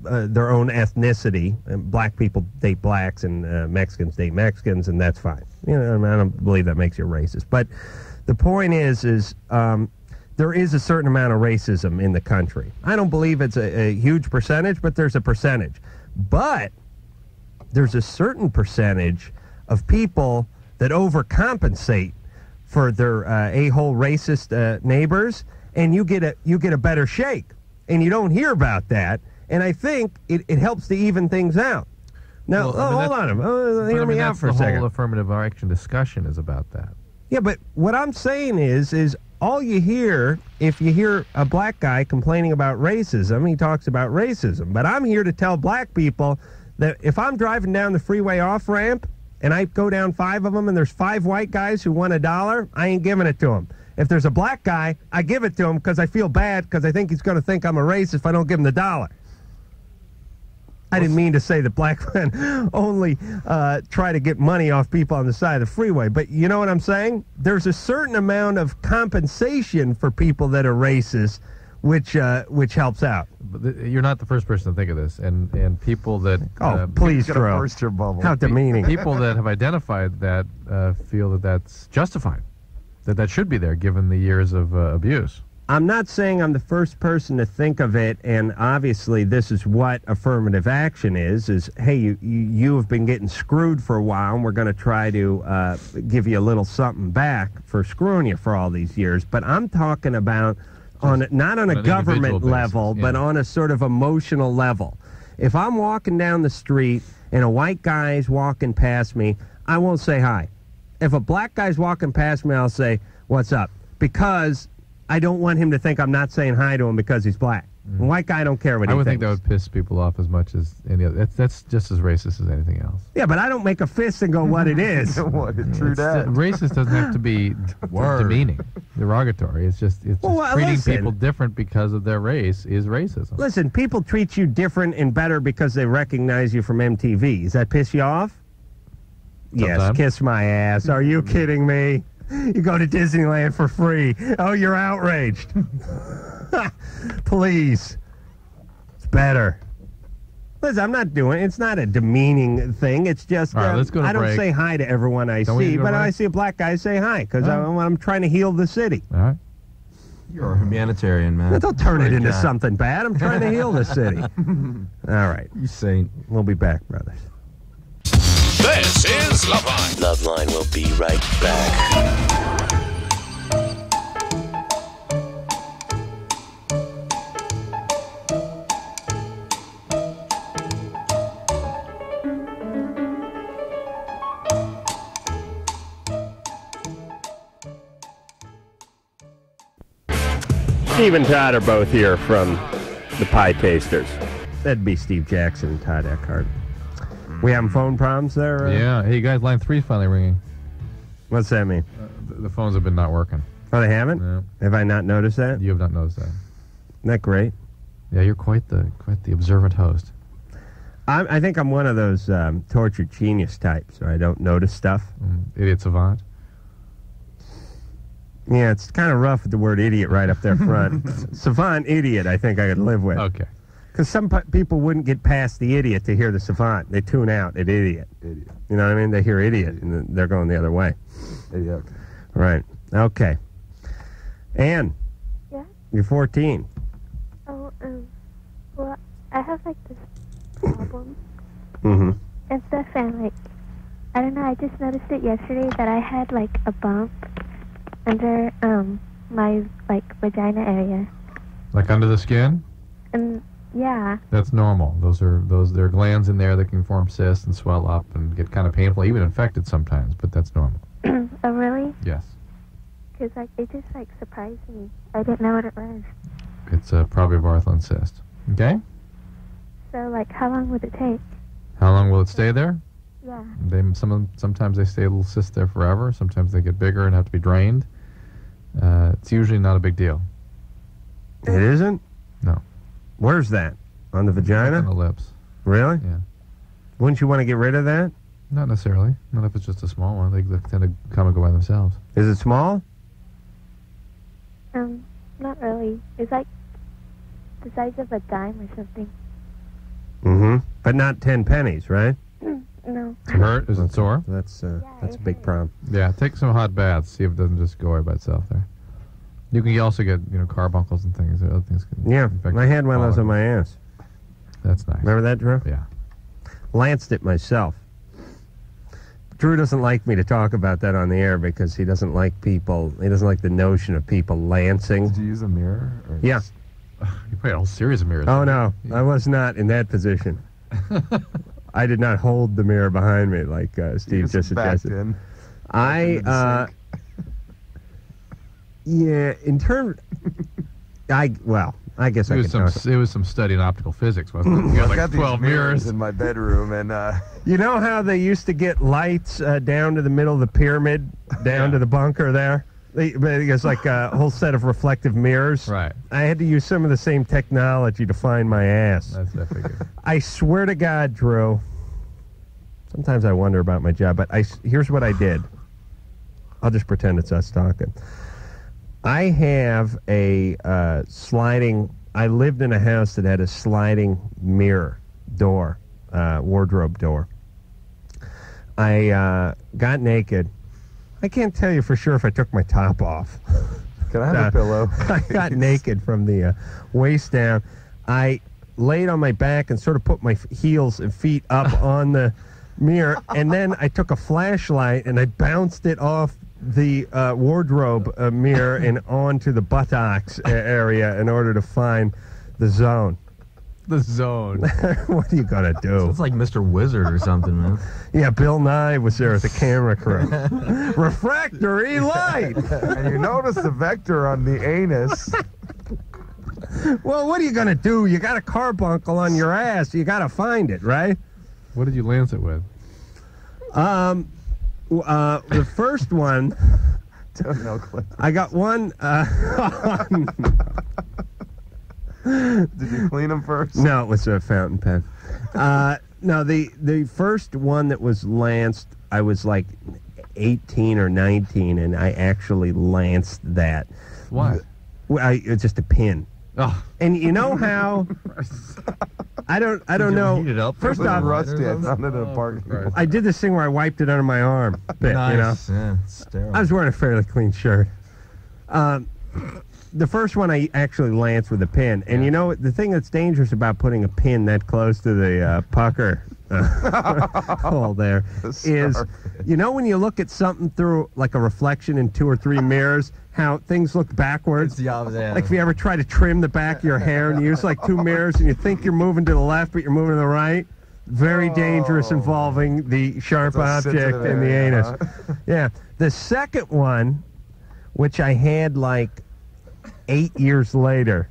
ethnicity. And black people date blacks, and Mexicans date Mexicans, and that's fine. You know, I don't believe that makes you racist. But The point is there is a certain amount of racism in the country. I don't believe it's a huge percentage, but there's a percentage. But there's a certain percentage of people that overcompensate for their a-hole racist neighbors, and you get a better shake, and you don't hear about that. And I think it helps to even things out. Now, hold on. Hear me out for a second. The whole affirmative action discussion is about that. Yeah, but what I'm saying is all you hear, if you hear a black guy complaining about racism, he talks about racism. But I'm here to tell black people that if I'm driving down the freeway off-ramp and I go down 5 of them and there's 5 white guys who want $1, I ain't giving it to them. If there's a black guy, I give it to him because I feel bad because I think he's going to think I'm a racist if I don't give him the $1. I didn't mean to say that black men only try to get money off people on the side of the freeway, but you know what I'm saying? There's a certain amount of compensation for people that are racist, which helps out. But you're not the first person to think of this, and people that please, Drew. Burst your bubble. How demeaning. People that have identified that feel that that's justified, that should be there given the years of abuse. I'm not saying I'm the first person to think of it, and obviously this is what affirmative action is, hey, you have been getting screwed for a while, and we're going to try to give you a little something back for screwing you for all these years. But I'm talking about not on a government level, but on a sort of emotional level. If I'm walking down the street and a white guy's walking past me, I won't say hi. If a black guy's walking past me, I'll say, what's up? Because I don't want him to think I'm not saying hi to him because he's black. A white guy, I don't care what he thinks. I would think that would piss people off as much as any other. That's just as racist as anything else. Yeah, but I don't make a fist and go, what it is. True that. Racist doesn't have to be demeaning, derogatory. It's just treating people different because of their race is racism. Listen, people treat you different and better because they recognize you from MTV. Does that piss you off? Sometimes. Yes, kiss my ass. Are you kidding me? You go to Disneyland for free. Oh, you're outraged. Please. It's better. Listen, I'm not doing it. It's not a demeaning thing. It's just, all right, let's go to I don't break. say hi to everyone I see, but I see a black guy, I say hi, because I'm trying to heal the city. All right. You're a humanitarian, man. Don't turn it into something bad. I'm trying to heal the city. All right. You saint. We'll be back, brothers. This is LoveLine. LoveLine will be right back. Steve and Todd are both here from the Pietasters. That'd be Steve Jackson and Todd Eckhart. We having phone problems there? Yeah. Hey, guys, line 3's finally ringing. What's that mean? The phones have been not working. Oh, they haven't? Yeah. Have I not noticed that? You have not noticed that. Isn't that great? Yeah, you're quite the observant host. I think I'm one of those tortured genius types, so I don't notice stuff. Idiot savant? Yeah, it's kind of rough with the word idiot right up there front. Savant, idiot, I think I could live with. Okay. Because some people wouldn't get past the idiot to hear the savant. They tune out at idiot. Idiot. You know what I mean? They hear idiot, and then they're going the other way. Idiot. Right. Okay. Ann. Yeah? You're 14. Oh, well, I have, like, this problem Mm-hmm. and stuff, and, like, I don't know, I just noticed it yesterday that I had, like, a bump under, my, like, vagina area. Like under the skin? And, yeah. That's normal. There are glands in there that can form cysts and swell up and get kind of painful, even infected sometimes, but that's normal. Oh, really? Yes. Because, like, it just, like, surprised me. I didn't know what it was. It's probably a Bartholin cyst. Okay? So, like, how long would it take? How long will it stay there? Yeah. Sometimes they stay a little cyst there forever. Sometimes they get bigger and have to be drained. It's usually not a big deal. It isn't? No. Where's that? On the vagina? On the lips. Really? Yeah. Wouldn't you want to get rid of that? Not necessarily. Not if it's just a small one. They tend to come and go by themselves. Is it small? Not really. It's like the size of a dime or something. Mm-hmm. But not 10 pennies, right? No. It's hurt? Is it sore? That's a big problem. Yeah, take some hot baths. See if it doesn't just go away by itself there. You can also get, carbuncles and things. Other things can Yeah, infect I had one of those on follicles. my ass. That's nice. Remember that, Drew? Yeah. Lanced it myself. Drew doesn't like me to talk about that on the air because he doesn't like people. He doesn't like the notion of people lancing. Did you use a mirror? Or Yeah. You put a whole series of mirrors. Oh no, I was not in that position. I did not hold the mirror behind me like Steve just backed suggested. in. I yeah, in terms, I guess I It was could some. It was some study in optical physics, wasn't it? You got I've like got 12 these mirrors. in my bedroom, and You know how they used to get lights down to the middle of the pyramid, down to the bunker there? It's like a whole set of reflective mirrors. Right. I had to use some of the same technology to find my ass. That's what I figured. I swear to God, Drew, sometimes I wonder about my job, but here's what I did. I'll just pretend it's us talking. I have a I lived in a house that had a sliding mirror door, wardrobe door. I got naked. I can't tell you for sure if I took my top off. Can I have a pillow? I got naked from the waist down. I laid on my back and sort of put my heels and feet up on the mirror, and then I took a flashlight and I bounced it off the wardrobe mirror and onto the buttocks area in order to find the zone. The zone. What are you gonna do? It's like Mr. Wizard or something, man. Yeah, Bill Nye was there with the camera crew. Refractory light. And you notice the vector on the anus. Well, what are you gonna do? You got a carbuncle on your ass. You gotta find it, right? What did you lance it with? The first one. Don't know, Cliff. I got one. Did you clean them first? No, it was a fountain pen. No, the first one that was lanced, I was like 18 or 19, and I actually lanced that. Why? It's just a pin. Oh. And you know how? I don't know. Heat it up First It was off, rusty. I found it in a parking. I did this thing where I wiped it under my arm. Bit, Nice. You know? Yeah, it's sterile. I was wearing a fairly clean shirt. The first one I actually lanced with a pin. And you know, the thing that's dangerous about putting a pin that close to the pucker hole there is, you know, when you look at something through like a reflection in 2 or 3 mirrors, how things look backwards? It's the opposite. Like if you ever try to trim the back of your hair and you use like 2 mirrors and you think you're moving to the left, but you're moving to the right. Very dangerous, involving the sharp object in the anus. Yeah. The second one, which I had like 8 years later.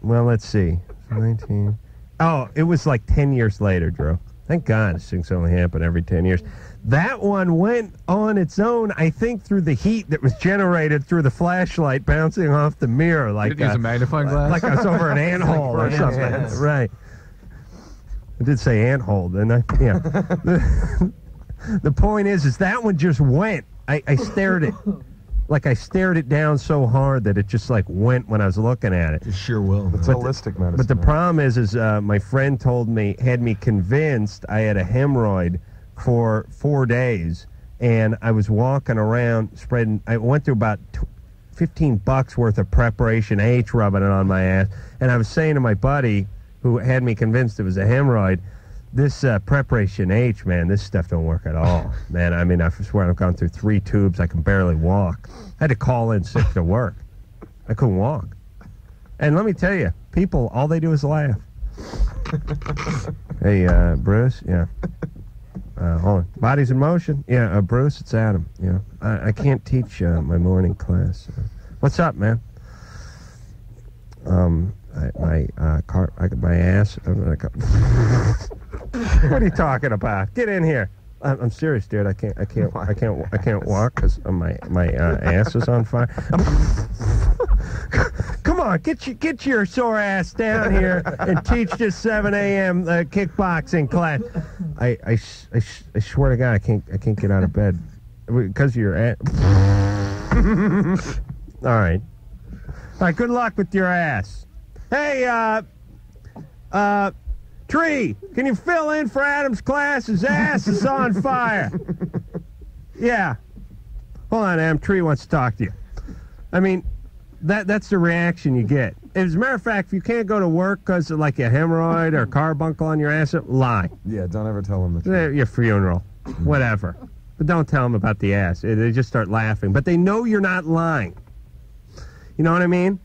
Well, let's see. 19. Oh, it was like 10 years later, Drew. Thank God this thing's only happened every 10 years. That one went on its own, I think, through the heat that was generated through the flashlight bouncing off the mirror. Like, Did you use a magnifying glass? Like I was over an anthole or something. Hands. Right. I did say anthole, didn't I? Yeah. The point is that one just went. I stared it. Like I stared it down so hard that it just like went when I was looking at it. It sure will. It's holistic medicine. But the problem is my friend had me convinced I had a hemorrhoid for 4 days, and I was walking around spreading. I went through about $15 worth of Preparation H, rubbing it on my ass, and I was saying to my buddy who had me convinced it was a hemorrhoid, this Preparation H, man, this stuff don't work at all, man. I mean, I swear I've gone through 3 tubes. I can barely walk. I had to call in sick to work. I couldn't walk. And let me tell you, people, all they do is laugh. Hey, Bruce, yeah. Hold on. Bodies in motion? Yeah, Bruce, it's Adam. Yeah, I can't teach my morning class. What's up, man? My ass. What are you talking about? Get in here. I'm serious, dude. I can't walk because my ass is on fire. Come on, get your sore ass down here and teach this 7 a.m. Kickboxing class. I swear to God, I can't get out of bed because of your ass. All right. Good luck with your ass. Hey, Tree, can you fill in for Adam's class? His ass is on fire. Yeah. Hold on, Adam. Tree wants to talk to you. I mean, that's the reaction you get. As a matter of fact, if you can't go to work because of like a hemorrhoid or carbuncle on your ass, lie. Yeah, don't ever tell them the truth. Your funeral. Whatever. But don't tell them about the ass. They just start laughing. But they know you're not lying. You know what I mean?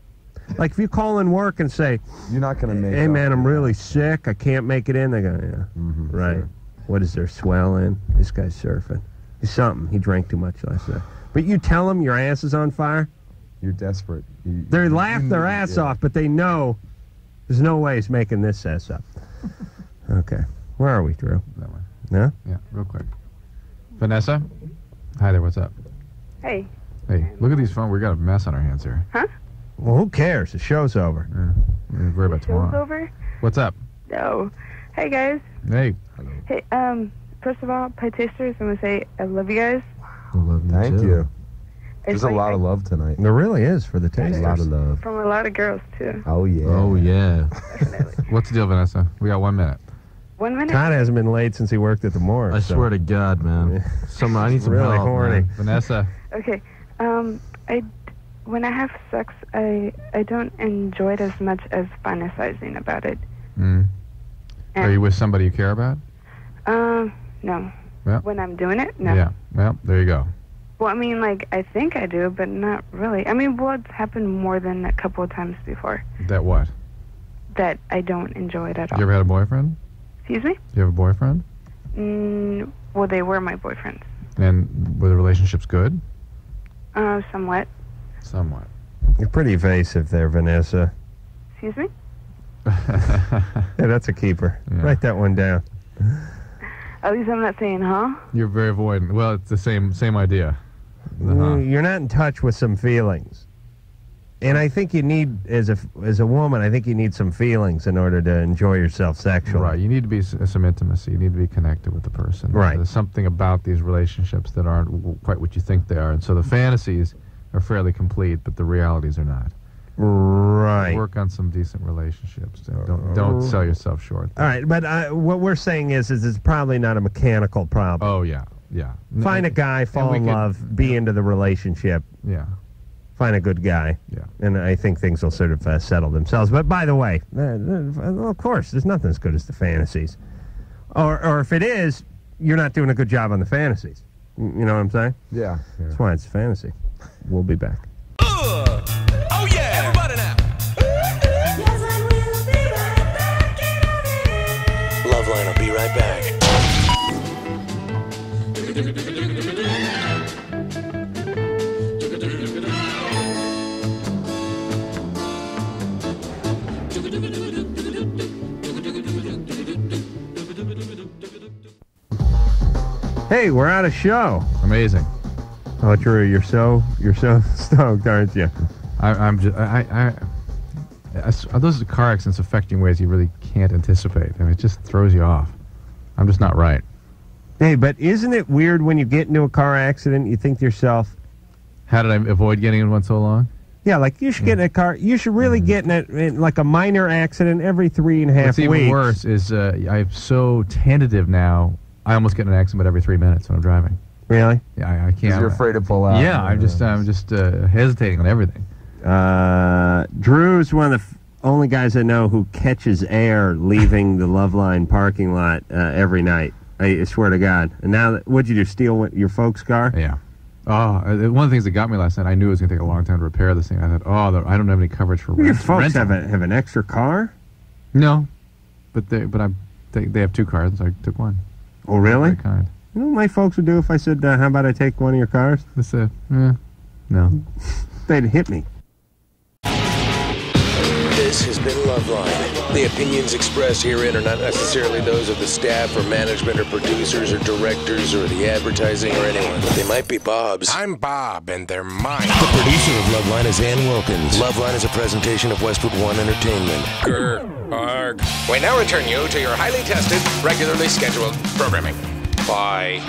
Like if you call in work and say, you're not going to make hey, man, I'm really sick. I can't make it in. They go, yeah. Right. Sure. What is there, swell in? This guy's surfing. He's something. He drank too much last night. But you tell them your ass is on fire? You're desperate. They laugh their ass off, but they know there's no way he's making this ass up. Okay. Where are we, Drew? That way. No? Yeah, real quick. Vanessa? Hi there, what's up? Hey. Hey, look at these phones. We got a mess on our hands here. Huh? Well, who cares? The show's over. We're worried about tomorrow. Show's over? What's up? No. Hey, guys. Hey. Hey, first of all, Pietasters, I'm going to say I love you guys. I love you. Thank you. There's a like lot of love tonight. There really is for the Tasters. A lot of love. From a lot of girls, too. Oh, yeah. Oh, yeah. What's the deal, Vanessa? We got 1 minute. 1 minute? Todd hasn't been late since he worked at the morgue. I swear to God, man. I need some really help, horny. man. Vanessa. Okay. When I have sex, I don't enjoy it as much as fantasizing about it. Are you with somebody you care about? No. Well, When I'm doing it, no. Yeah. Well, there you go. Well, I mean, like, I think I do, but not really. I mean, well, it's happened more than a couple of times before That what? that I don't enjoy it at all. You ever had a boyfriend? Excuse me? You have a boyfriend? Well, they were my boyfriends. And were the relationships good? Somewhat. Somewhat. You're pretty evasive there, Vanessa. Excuse me? Yeah, that's a keeper. Yeah. Write that one down. At least I'm not saying, huh? You're very avoidant. Well, it's the same idea. You're not in touch with some feelings. And I think you need, as a woman, I think you need some feelings in order to enjoy yourself sexually. Right. You need to be some intimacy. You need to be connected with the person. Right. There's something about these relationships that aren't quite what you think they are. And so the fantasies are fairly complete, but the realities are not. Right. Work on some decent relationships. Don't sell yourself short. All right, but what we're saying is it's probably not a mechanical problem. Oh, yeah. Yeah. Find a guy, fall in love, be into the relationship. Yeah. Find a good guy. Yeah. And I think things will sort of settle themselves. But by the way, of course, there's nothing as good as the fantasies. Or if it is, you're not doing a good job on the fantasies. You know what I'm saying? Yeah. That's why it's fantasy. We'll be back. Oh yeah, everybody now. LoveLine will be right back. Hey, we're out of show. Amazing. Oh, Drew, you're so stoked, aren't you? Those car accidents affecting ways you really can't anticipate. I mean, it just throws you off. I'm just not right. Hey, but isn't it weird when you get into a car accident, you think to yourself, how did I avoid getting in one so long? Yeah, like you should get in a car. You should really get in like a minor accident every 3.5 weeks. What's even worse is I'm so tentative now. I almost get in an accident every 3 minutes when I'm driving. Really? Yeah, I can't. You're afraid to pull out. Yeah, I'm just hesitating on everything. Drew's one of the only guys I know who catches air leaving the LoveLine parking lot every night. I swear to God. And now, what'd you do? Steal your folks' car? Yeah. Oh, one of the things that got me last night, I knew it was going to take a long time to repair this thing. I thought, I don't have any coverage for Your folks have an extra car? No, but they have two cars, so I took one. Oh, really? Very kind. You know what my folks would do if I said, how about I take one of your cars? They said, no. They'd hit me. This has been LoveLine. The opinions expressed herein are not necessarily those of the staff or management or producers or directors or the advertising or anyone. They might be Bob's. I'm Bob, and they're mine. The producer of LoveLine is Ann Wilkins. LoveLine is a presentation of Westwood One Entertainment. Grr, arg. We now return you to your highly tested, regularly scheduled programming. Bye.